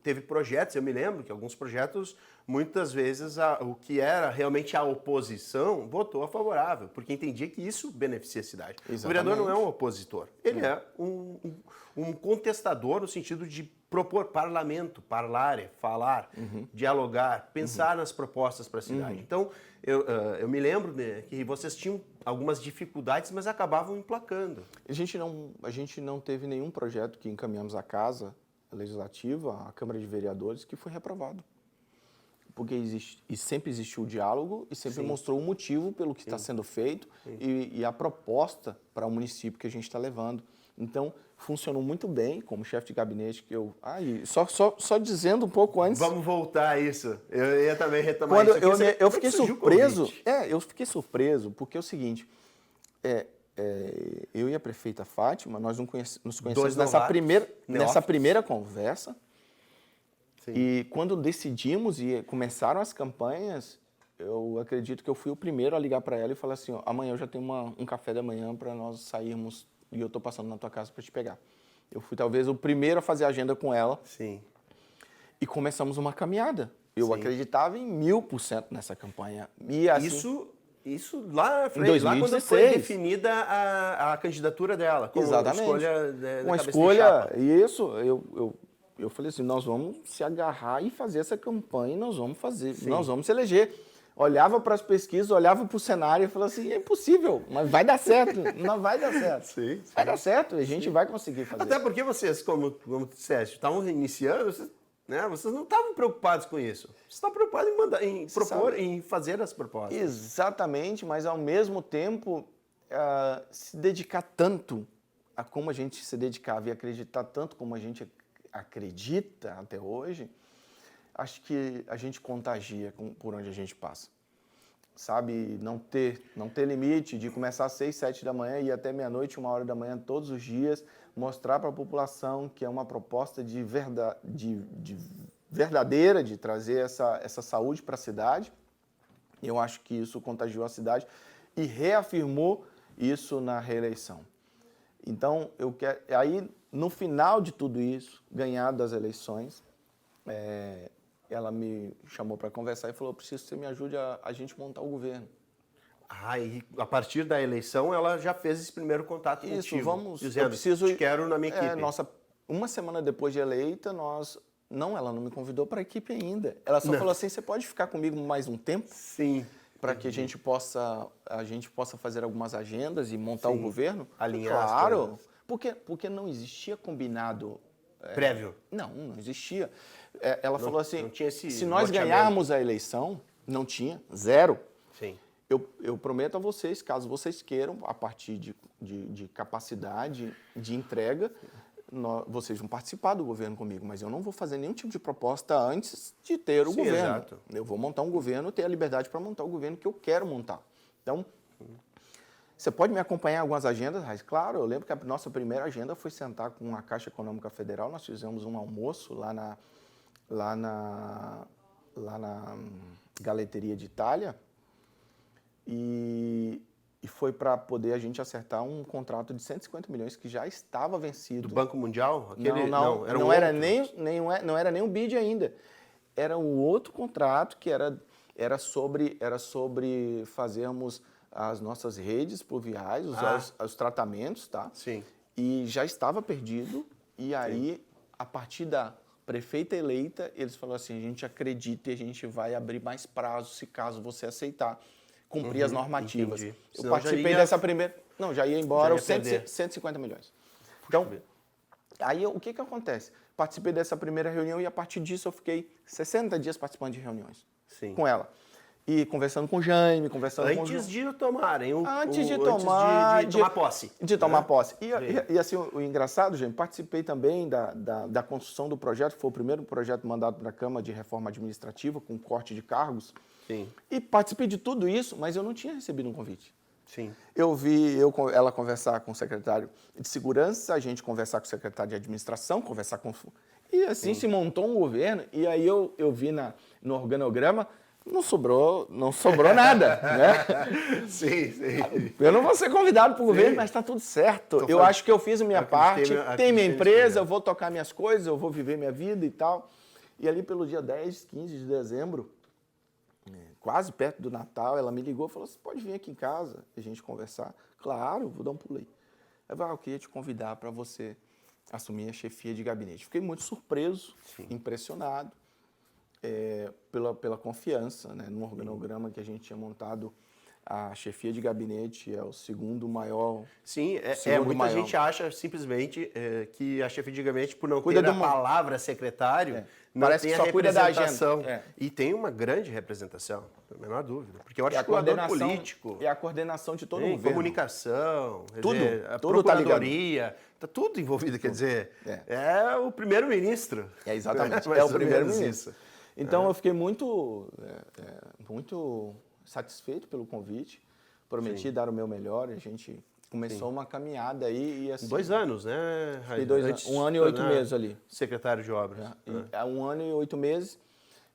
teve projetos, eu me lembro que alguns projetos, muitas vezes, o que era realmente a oposição votou a favorável, porque entendia que isso beneficia a cidade. Exatamente. O vereador não é um opositor, ele é um contestador no sentido de propor parlamento, parlare, falar, dialogar, pensar nas propostas para a cidade. Então, eu me lembro que vocês tinham algumas dificuldades, mas acabavam emplacando. A gente não teve nenhum projeto que encaminhamos à Casa Legislativa, à Câmara de Vereadores, que foi reprovado. Porque sempre existiu o diálogo e sempre mostrou o motivo pelo que está sendo feito e a proposta para o município que a gente está levando. Então, funcionou muito bem como chefe de gabinete que eu... Só dizendo um pouco antes... Vamos voltar a isso. Eu ia também retomar isso. Eu fiquei surpreso... eu fiquei surpreso porque é o seguinte... eu e a prefeita Fátima, nós nos conhecemos nessa primeira conversa. Sim. E quando decidimos e começaram as campanhas, eu acredito que eu fui o primeiro a ligar para ela e falar assim, amanhã eu já tenho um café da manhã para nós sairmos e eu estou passando na tua casa para te pegar. Eu fui talvez o primeiro a fazer agenda com ela. Sim. E começamos uma caminhada. Eu acreditava em 1000% nessa campanha. E assim, Isso lá na frente, em 2016. Lá quando foi definida a candidatura dela, como exatamente. Escolha uma escolha, isso, eu falei assim, nós vamos se agarrar e fazer essa campanha, nós vamos fazer, nós vamos se eleger. Olhava para as pesquisas, olhava para o cenário e falava assim, é impossível, mas vai dar certo, não vai dar certo. Sim. Vai dar certo, a gente vai conseguir fazer. Até porque vocês, como tu disseste, estavam iniciando, vocês não estavam preocupados com isso. Vocês estavam preocupados em propor, em fazer as propostas. Exatamente, mas ao mesmo tempo se dedicar tanto a como a gente se dedicava e acreditar tanto como a gente acredita até hoje, acho que a gente contagia por onde a gente passa. Sabe, não ter limite de começar às 6, 7 da manhã e ir até meia-noite, 1h da manhã todos os dias, mostrar para a população que é uma proposta verdadeira de trazer essa saúde para a cidade. Eu acho que isso contagiou a cidade e reafirmou isso na reeleição. Então, aí, no final de tudo isso, ganhar das eleições, ela me chamou para conversar e falou, preciso que você me ajude a gente montar o governo. E a partir da eleição, ela já fez esse primeiro contato contigo, dizendo, te quero na minha equipe. Uma semana depois de eleita, ela não me convidou para a equipe ainda. Ela só falou assim, você pode ficar comigo mais um tempo? Sim. Para que a gente possa fazer algumas agendas e montar o governo? Alinhar. Claro, porque não existia combinado... prévio? Não existia. Ela falou assim, se nós loteamento. ganharmos a eleição, não tinha, zero. Sim. Eu prometo a vocês, caso vocês queiram, a partir de capacidade de entrega, vocês vão participar do governo comigo, mas eu não vou fazer nenhum tipo de proposta antes de ter o governo. Exato. Eu vou montar um governo, ter a liberdade para montar o governo que eu quero montar. Então, você pode me acompanhar em algumas agendas, mas claro, eu lembro que a nossa primeira agenda foi sentar com a Caixa Econômica Federal, nós fizemos um almoço lá na Galeteria de Itália e foi para poder a gente acertar um contrato de 150 milhões que já estava vencido. Do Banco Mundial? Não era nem um bid ainda. Era um outro contrato que era sobre fazermos as nossas redes pluviais, os tratamentos, tá? Sim. E já estava perdido E aí, a partir da prefeita eleita, eles falaram assim, a gente acredita e a gente vai abrir mais prazo se caso você aceitar cumprir as normativas. Entendi. Eu Senão participei já ia- dessa primeira... Não, já ia embora Já ia os perder. 150 milhões. Então, aí o que acontece? Participei dessa primeira reunião e a partir disso eu fiquei 60 dias participando de reuniões Sim. com ela. E conversando com o Jaime, conversando com o Antes de tomarem. Antes de Antes tomar... de tomar posse. De tomar né? posse. Sim. E assim, o engraçado, gente, participei também da construção do projeto, que foi o primeiro projeto mandado para a Câmara de Reforma Administrativa, com corte de cargos. Sim. E participei de tudo isso, mas eu não tinha recebido um convite. Sim. Eu vi ela conversar com o secretário de Segurança, a gente conversar com o secretário de Administração, conversar com... E assim se montou um governo, e aí eu vi no organograma, não sobrou nada, né? Sim, sim. Eu não vou ser convidado para o governo, mas está tudo certo. Eu acho que eu fiz a minha parte, tem minha empresa, eu vou tocar minhas coisas, eu vou viver minha vida e tal. E ali pelo dia 10, 15 de dezembro, quase perto do Natal, ela me ligou e falou, você pode vir aqui em casa e a gente conversar? Claro, vou dar um pulo aí. Eu falei, eu queria te convidar para você assumir a chefia de gabinete. Fiquei muito surpreso, impressionado. Pela confiança, né, no organograma que a gente tinha montado. A chefia de gabinete é o segundo maior... Sim, muita maior. gente acha simplesmente que a chefia de gabinete, por não Cuida ter a de uma- palavra secretário, não Parece tem que a só cuida da representação. agenda. E tem uma grande representação, não a menor dúvida. Porque o E a articulador coordenação, político, e a coordenação de todo o tem governo. comunicação, quer Tudo, dizer, a tudo tá ligado. procuradoria, está tudo envolvido, quer dizer, é o primeiro-ministro. Exatamente, Mais é o ou primeiro-ministro. menos isso. Então eu fiquei muito satisfeito pelo convite, prometi dar o meu melhor, a gente começou uma caminhada aí e assim... 2 anos, né? Fiquei 2 anos, 1 ano e 8 meses ali. Secretário de Obras. E, 1 ano e 8 meses,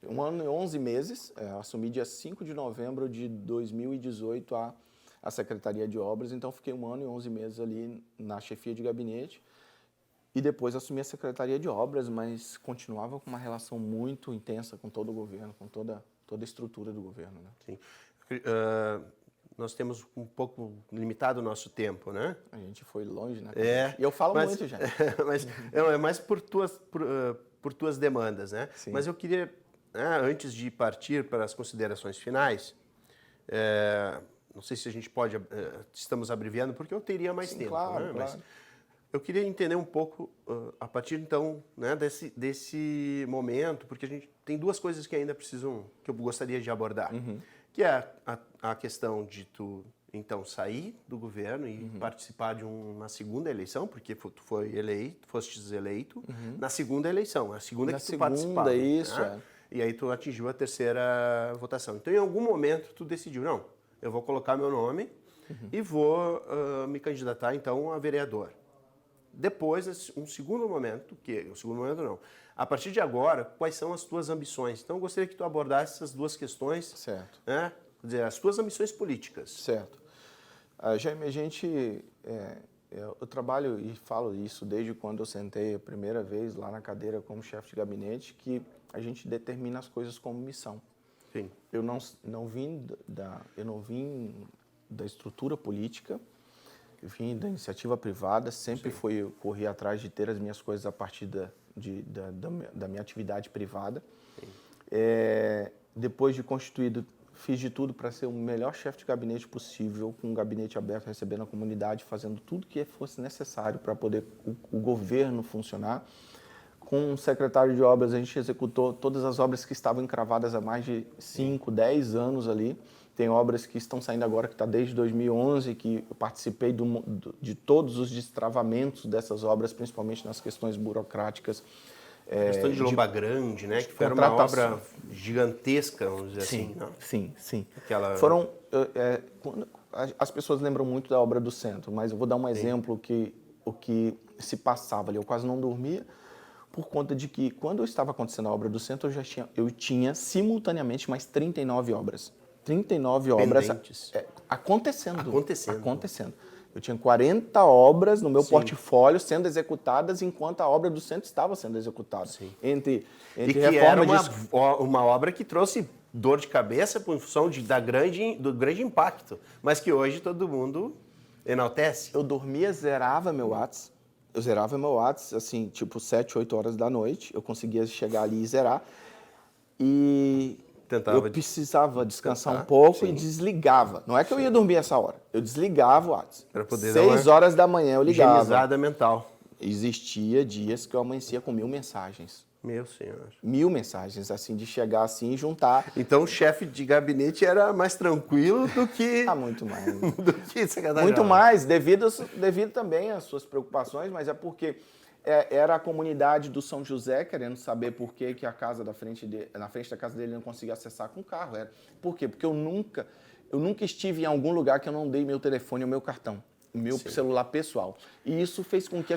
1 ano e 11 meses, assumi dia 5 de novembro de 2018 a Secretaria de Obras, então fiquei 1 ano e 11 meses ali na chefia de gabinete e depois assumi a Secretaria de Obras, mas continuava com uma relação muito intensa com todo o governo, com toda a estrutura do governo. Né? Sim. Nós temos um pouco limitado o nosso tempo, né? A gente foi longe, né? É, E eu falo mas- muito já. Mas é mais por tuas demandas, né? Sim. Mas eu queria, antes de partir para as considerações finais, não sei se a gente pode, estamos abreviando, porque eu teria mais Sim, tempo, claro, né? Mas claro. eu queria entender um pouco, a partir então, né, desse momento, porque a gente tem 2 coisas que ainda precisam, que eu gostaria de abordar, que é a questão de tu, então, sair do governo e participar de uma segunda eleição, porque tu fostes eleito na segunda eleição, a segunda Na que tu segunda, participava. isso, né? E aí tu atingiu a 3ª votação. Então, em algum momento, tu decidiu, não, eu vou colocar meu nome e vou me candidatar, então, a vereador. Depois, um segundo momento, a partir de agora, quais são as tuas ambições? Então, eu gostaria que tu abordasse essas 2 questões, Certo. né? Quer dizer, as tuas ambições políticas. Certo. Jaime, eu trabalho e falo isso desde quando eu sentei a primeira vez lá na cadeira como chefe de gabinete, que a gente determina as coisas como missão. Sim. Eu não vim da estrutura política, eu vim da iniciativa privada, sempre corri atrás de ter as minhas coisas a partir da minha atividade privada. Depois de constituído, fiz de tudo para ser o melhor chefe de gabinete possível, com um gabinete aberto, recebendo a comunidade, fazendo tudo que fosse necessário para poder o governo funcionar. Com o secretário de obras, a gente executou todas as obras que estavam encravadas há mais de 5, 10 anos ali. Tem obras que estão saindo agora, que está desde 2011, que eu participei de todos os destravamentos dessas obras, principalmente nas questões burocráticas. A questão de Lomba Grande, né? Que foi uma obra gigantesca, vamos dizer assim. Não? Sim. Aquela... Foram, as pessoas lembram muito da obra do centro, mas eu vou dar um exemplo o que se passava ali. Eu quase não dormia por conta de que, quando estava acontecendo a obra do centro, eu tinha simultaneamente mais 39 obras. 39 obras acontecendo. Eu tinha 40 obras no meu portfólio sendo executadas enquanto a obra do centro estava sendo executada. Sim. Entre e que era uma obra que trouxe dor de cabeça por função do grande impacto, mas que hoje todo mundo enaltece. Eu dormia, zerava meu WhatsApp. Eu zerava meu WhatsApp, assim, tipo 7, 8 horas da noite. Eu conseguia chegar ali e zerar. E eu precisava descansar um pouco, sim, e desligava. Não é que eu ia dormir essa hora. Eu desligava o WhatsApp. Para poder 6 horas da manhã eu ligava. Higienizada mental. Existia dias que eu amanhecia com 1000 mensagens. Meu senhor. 1000 mensagens, assim, de chegar assim e juntar. Então o chefe de gabinete era mais tranquilo do que... Muito mais. do que secretário. Muito mais, devido também às suas preocupações, mas é porque era a comunidade do São José querendo saber por que a casa na frente da casa dele não conseguia acessar com o carro. Por quê? Porque eu nunca estive em algum lugar que eu não dei meu telefone ou meu cartão. Meu Sim. celular pessoal. E isso fez com que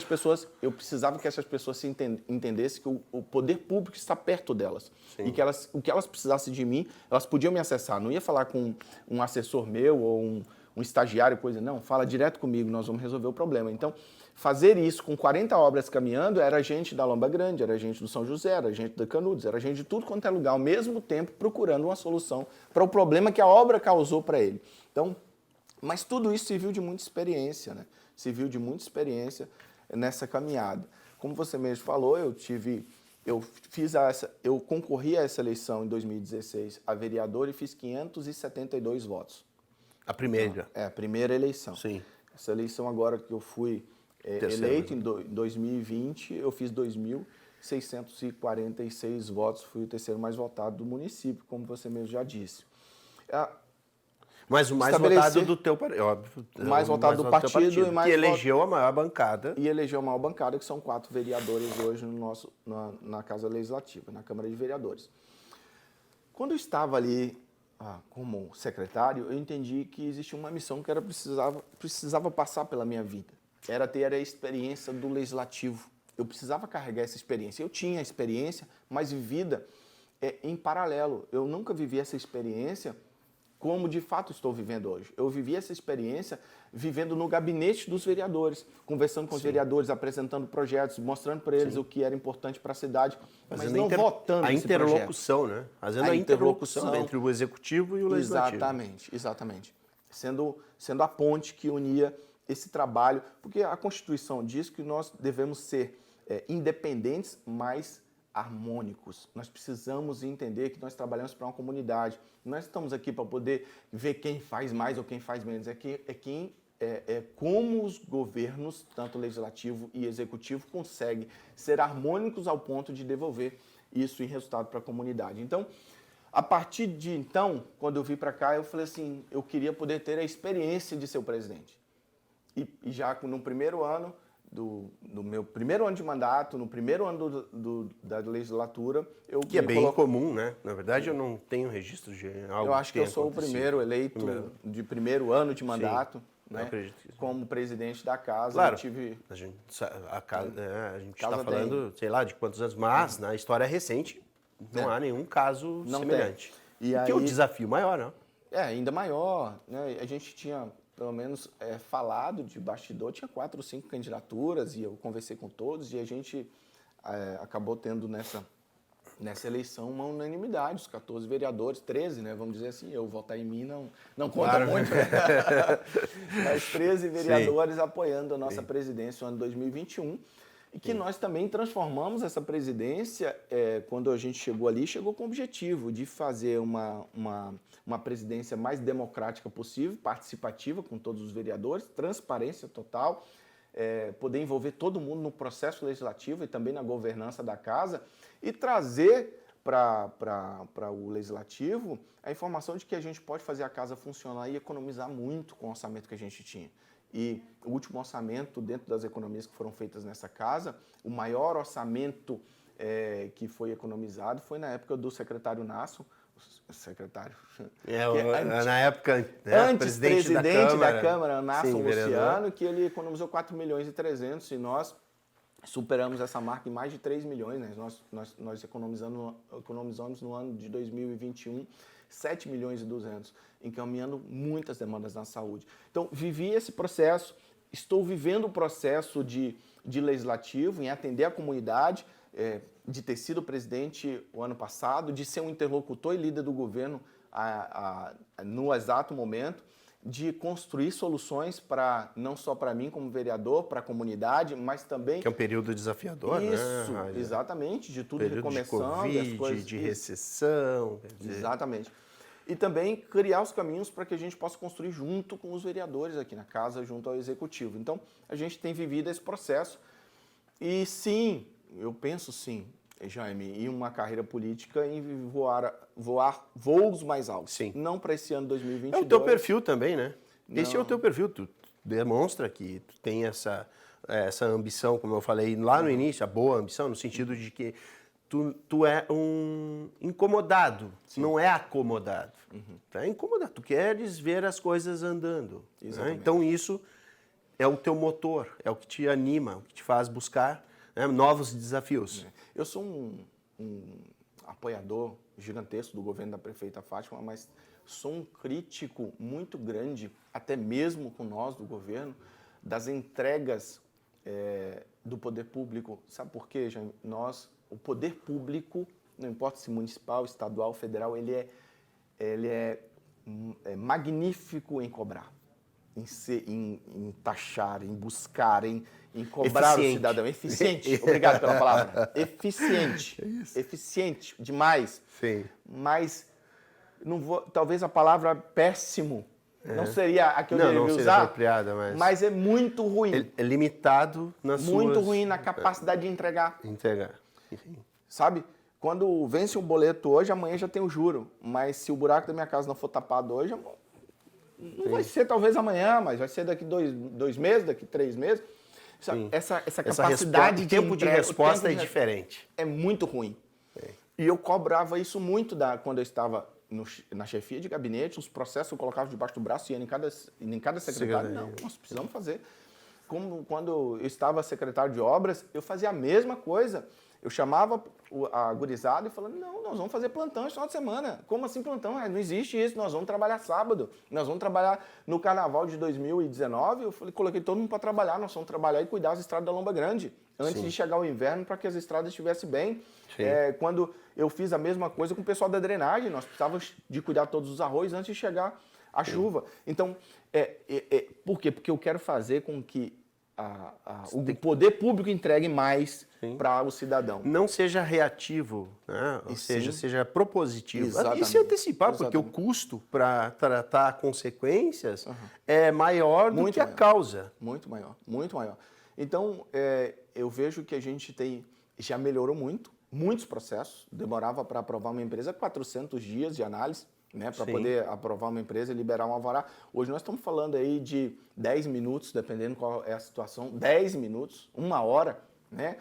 eu precisava que essas pessoas se entendessem que o poder público está perto delas. Sim. E que o que elas precisassem de mim, elas podiam me acessar. Não ia falar com um assessor meu ou um estagiário, coisa, não. Fala direto comigo, nós vamos resolver o problema. Então, fazer isso com 40 obras caminhando, era gente da Lomba Grande, era gente do São José, era gente da Canudos, era gente de tudo quanto é lugar, ao mesmo tempo procurando uma solução para o problema que a obra causou para ele. Então, mas tudo isso serviu de muita experiência, né? Serviu de muita experiência nessa caminhada. Como você mesmo falou, eu concorri a essa eleição em 2016 a vereador e fiz 572 votos. A primeira? Então, a primeira eleição. Sim. Essa eleição agora que eu fui eleito em 2020, eu fiz 2.646 votos, fui o terceiro mais votado do município, como você mesmo já disse. Mas o mais votado do teu partido, óbvio. Mais votado do partido e mais que elegeu a maior bancada. E elegeu a maior bancada, que são 4 vereadores hoje na Casa Legislativa, na Câmara de Vereadores. Quando eu estava ali como secretário, eu entendi que existia uma missão que precisava passar pela minha vida. Era ter a experiência do Legislativo. Eu precisava carregar essa experiência. Eu tinha a experiência, mas vivida em paralelo. Eu nunca vivi essa experiência como de fato estou vivendo hoje. Eu vivi essa experiência vivendo no gabinete dos vereadores, conversando com os vereadores, apresentando projetos, mostrando para eles o que era importante para a cidade, mas não votando a interlocução, né? Fazendo a interlocução entre o executivo e o legislativo. Exatamente. Sendo a ponte que unia esse trabalho, porque a Constituição diz que nós devemos ser independentes, mas harmônicos. Nós precisamos entender que nós trabalhamos para uma comunidade. Nós estamos aqui para poder ver quem faz mais ou quem faz menos. Como os governos, tanto legislativo e executivo, conseguem ser harmônicos ao ponto de devolver isso em resultado para a comunidade. Então, a partir de então, quando eu vim para cá, eu falei assim, eu queria poder ter a experiência de ser o presidente. E já no primeiro ano, do meu primeiro ano de mandato, no primeiro ano da legislatura, eu... Que é bem comum, né? Na verdade, eu não tenho registro de algo. Eu acho que eu sou o primeiro eleito de primeiro ano de mandato. Sim, né? Como presidente da casa. Claro, eu tive... a gente está falando, sei lá, de quantos anos, mas na história recente não há nenhum caso semelhante. E que é o desafio maior, não? Ainda maior. Né? A gente tinha... pelo menos falado de bastidor, tinha 4 ou 5 candidaturas e eu conversei com todos e a gente acabou tendo nessa eleição uma unanimidade, os 14 vereadores, 13, né, vamos dizer assim, eu votar em mim não conta muito, né? Mas 13 vereadores Sim. apoiando a nossa Sim. presidência no ano 2021 e que Sim. nós também transformamos essa presidência, quando a gente chegou com o objetivo de fazer uma presidência mais democrática possível, participativa com todos os vereadores, transparência total, poder envolver todo mundo no processo legislativo e também na governança da casa e trazer para o legislativo a informação de que a gente pode fazer a casa funcionar e economizar muito com o orçamento que a gente tinha. E o último orçamento, dentro das economias que foram feitas nessa casa, o maior orçamento que foi economizado foi na época do secretário Nasso, secretário. Na época, antes presidente da Câmara, Nasso Luciano, que ele economizou 4 milhões e 300 e nós superamos essa marca em mais de 3 milhões. Né? Nós economizamos no ano de 2021 7 milhões e 200, encaminhando muitas demandas na saúde. Então, vivi esse processo, estou vivendo o processo de legislativo, em atender a comunidade, de ter sido presidente o ano passado, de ser um interlocutor e líder do governo no exato momento. de construir soluções para não só para mim como vereador, para a comunidade, mas também... Que é um período desafiador, isso, né? exatamente, de tudo Período recomeçando, de as Covid, coisas... de recessão. Quer dizer... Exatamente. E também criar os caminhos para que a gente possa construir junto com os vereadores aqui na casa, junto ao Executivo. Então, a gente tem vivido esse processo e sim, eu penso sim, Jaime, em uma carreira política em voar voos mais altos. Sim. Não para esse ano 2022. É o teu perfil também, né? Não. Esse é o teu perfil. Tu demonstra que tu tem essa ambição, como eu falei lá no início, a boa ambição, no sentido de que tu é um incomodado, não é acomodado. Tu é incomodado, tu queres ver as coisas andando. Né? Então isso é o teu motor, é o que te anima, o que te faz buscar, né, novos desafios. Eu sou um apoiador gigantesco do governo da prefeita Fátima, mas sou um crítico muito grande, até mesmo com nós do governo, das entregas do poder público. Sabe por quê, Jaime? O poder público, não importa se municipal, estadual, federal, ele é magnífico em cobrar, em taxar, em buscar, em cobrar o cidadão. Eficiente, obrigado pela palavra. Eficiente. Eficiente demais. Sim. Mas talvez a palavra péssimo não seria a que eu deveria usar. Não seria apropriada, mas é muito ruim. É limitado nas muito ruim na capacidade de entregar. Enfim. Sabe? Quando vence um boleto hoje, amanhã já tem o juro. Mas se o buraco da minha casa não for tapado hoje, não vai ser talvez amanhã, mas vai ser daqui 2 meses, daqui 3 meses. Essa capacidade de tempo de resposta é diferente. É muito ruim. E eu cobrava isso muito quando eu estava na chefia de gabinete, os processos eu colocava debaixo do braço e ia em cada secretário. Não, nós precisamos fazer. Como quando eu estava secretário de obras, eu fazia a mesma coisa. Eu chamava a gurizada e falava, não, nós vamos fazer plantão esse final de semana. Como assim plantão? Não existe isso, nós vamos trabalhar sábado. Nós vamos trabalhar no carnaval de 2019. Eu coloquei todo mundo para trabalhar, nós vamos trabalhar e cuidar das estradas da Lomba Grande. Antes de chegar o inverno, para que as estradas estivessem bem. Quando eu fiz a mesma coisa com o pessoal da drenagem, nós precisávamos de cuidar de todos os arroios antes de chegar a chuva. Então, por quê? Porque eu quero fazer com que o poder público entregue mais para o cidadão. Não seja reativo, né? Ou seja, seja propositivo. Exatamente. E se antecipar, porque o custo para tratar consequências é maior do que a causa. Muito maior, muito maior. Então, eu vejo que a gente já melhorou muito, muitos processos. Demorava para aprovar uma empresa 400 dias de análise, né, para poder aprovar uma empresa e liberar um alvará. Hoje nós estamos falando aí de 10 minutos, dependendo qual é a situação, 10 minutos, 1 hora, né?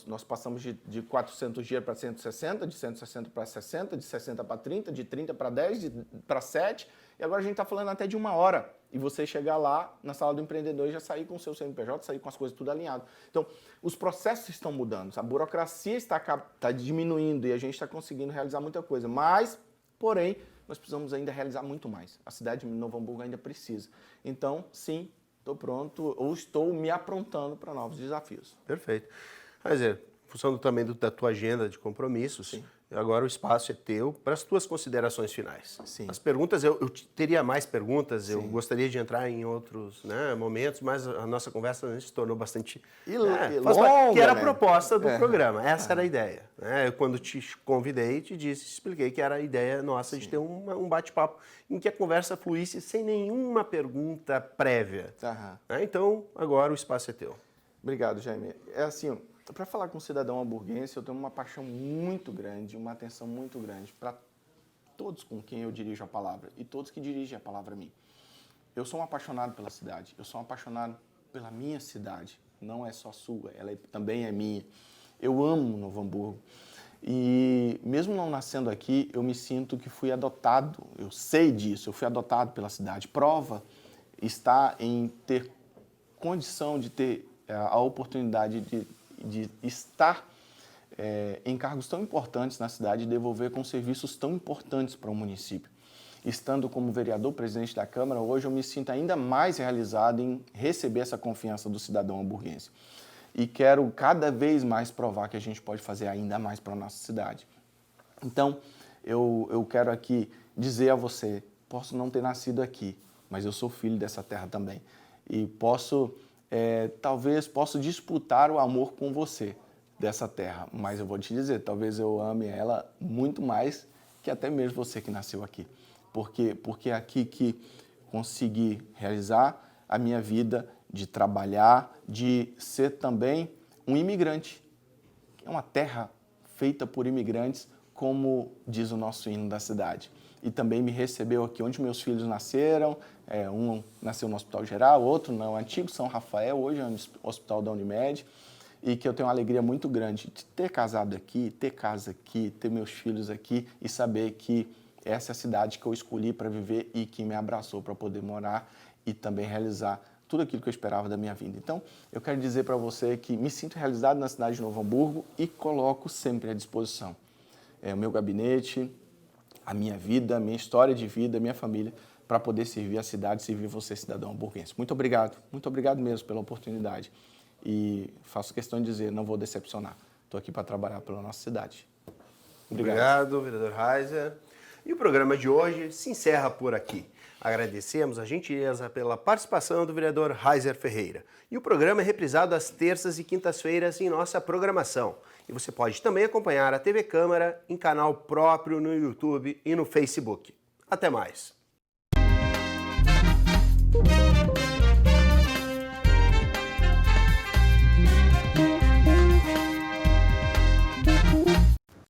Nós passamos de 400 dias para 160, de 160 para 60, de 60 para 30, de 30 para 10, para 7, e agora a gente está falando até de 1 hora. E você chegar lá na sala do empreendedor e já sair com o seu CNPJ, sair com as coisas tudo alinhado. Então, os processos estão mudando, a burocracia está diminuindo e a gente está conseguindo realizar muita coisa, mas, porém, nós precisamos ainda realizar muito mais. A cidade de Novo Hamburgo ainda precisa. Então, sim, estou pronto ou estou me aprontando para novos desafios. Perfeito. Quer dizer, em função também da tua agenda de compromissos, agora o espaço é teu para as tuas considerações finais. Sim. As perguntas, eu teria mais perguntas, eu gostaria de entrar em outros momentos, mas a nossa conversa se tornou bastante longa, que era a proposta do programa, essa era a ideia. Eu, quando te convidei, expliquei que era a ideia nossa de ter um bate-papo em que a conversa fluísse sem nenhuma pergunta prévia. Então, agora o espaço é teu. Obrigado, Jaime. É assim, para falar com um cidadão hamburguense, eu tenho uma paixão muito grande, uma atenção muito grande para todos com quem eu dirijo a palavra e todos que dirigem a palavra a mim. Eu sou um apaixonado pela cidade, eu sou um apaixonado pela minha cidade, não é só sua, ela também é minha. Eu amo Novo Hamburgo e mesmo não nascendo aqui, eu me sinto que fui adotado, eu sei disso, eu fui adotado pela cidade. Prova está em ter condição de ter a oportunidade de estar em cargos tão importantes na cidade e devolver com serviços tão importantes para o município. Estando como vereador, presidente da Câmara, hoje eu me sinto ainda mais realizado em receber essa confiança do cidadão hamburguense. E quero cada vez mais provar que a gente pode fazer ainda mais para a nossa cidade. Então, eu quero aqui dizer a você posso não ter nascido aqui, mas eu sou filho dessa terra também. E talvez posso disputar o amor com você dessa terra, mas eu vou te dizer, talvez eu ame ela muito mais que até mesmo você que nasceu aqui. Porque é aqui que consegui realizar a minha vida de trabalhar, de ser também um imigrante. É uma terra feita por imigrantes, como diz o nosso hino da cidade. E também me recebeu aqui onde meus filhos nasceram, um nasceu no Hospital Geral, outro no antigo São Rafael, hoje é no Hospital da Unimed, e que eu tenho uma alegria muito grande de ter casado aqui, ter casa aqui, ter meus filhos aqui e saber que essa é a cidade que eu escolhi para viver e que me abraçou para poder morar e também realizar tudo aquilo que eu esperava da minha vida. Então, eu quero dizer para você que me sinto realizado na cidade de Novo Hamburgo e coloco sempre à disposição o meu gabinete, a minha vida, a minha história de vida, a minha família, para poder servir a cidade, servir você, cidadão hamburguense. Muito obrigado mesmo pela oportunidade. E faço questão de dizer, não vou decepcionar. Estou aqui para trabalhar pela nossa cidade. Obrigado, vereador Reiser. E o programa de hoje se encerra por aqui. Agradecemos a gentileza pela participação do vereador Reiser Ferreira. E o programa é reprisado às terças e quintas-feiras em nossa programação. E você pode também acompanhar a TV Câmara em canal próprio no YouTube e no Facebook. Até mais!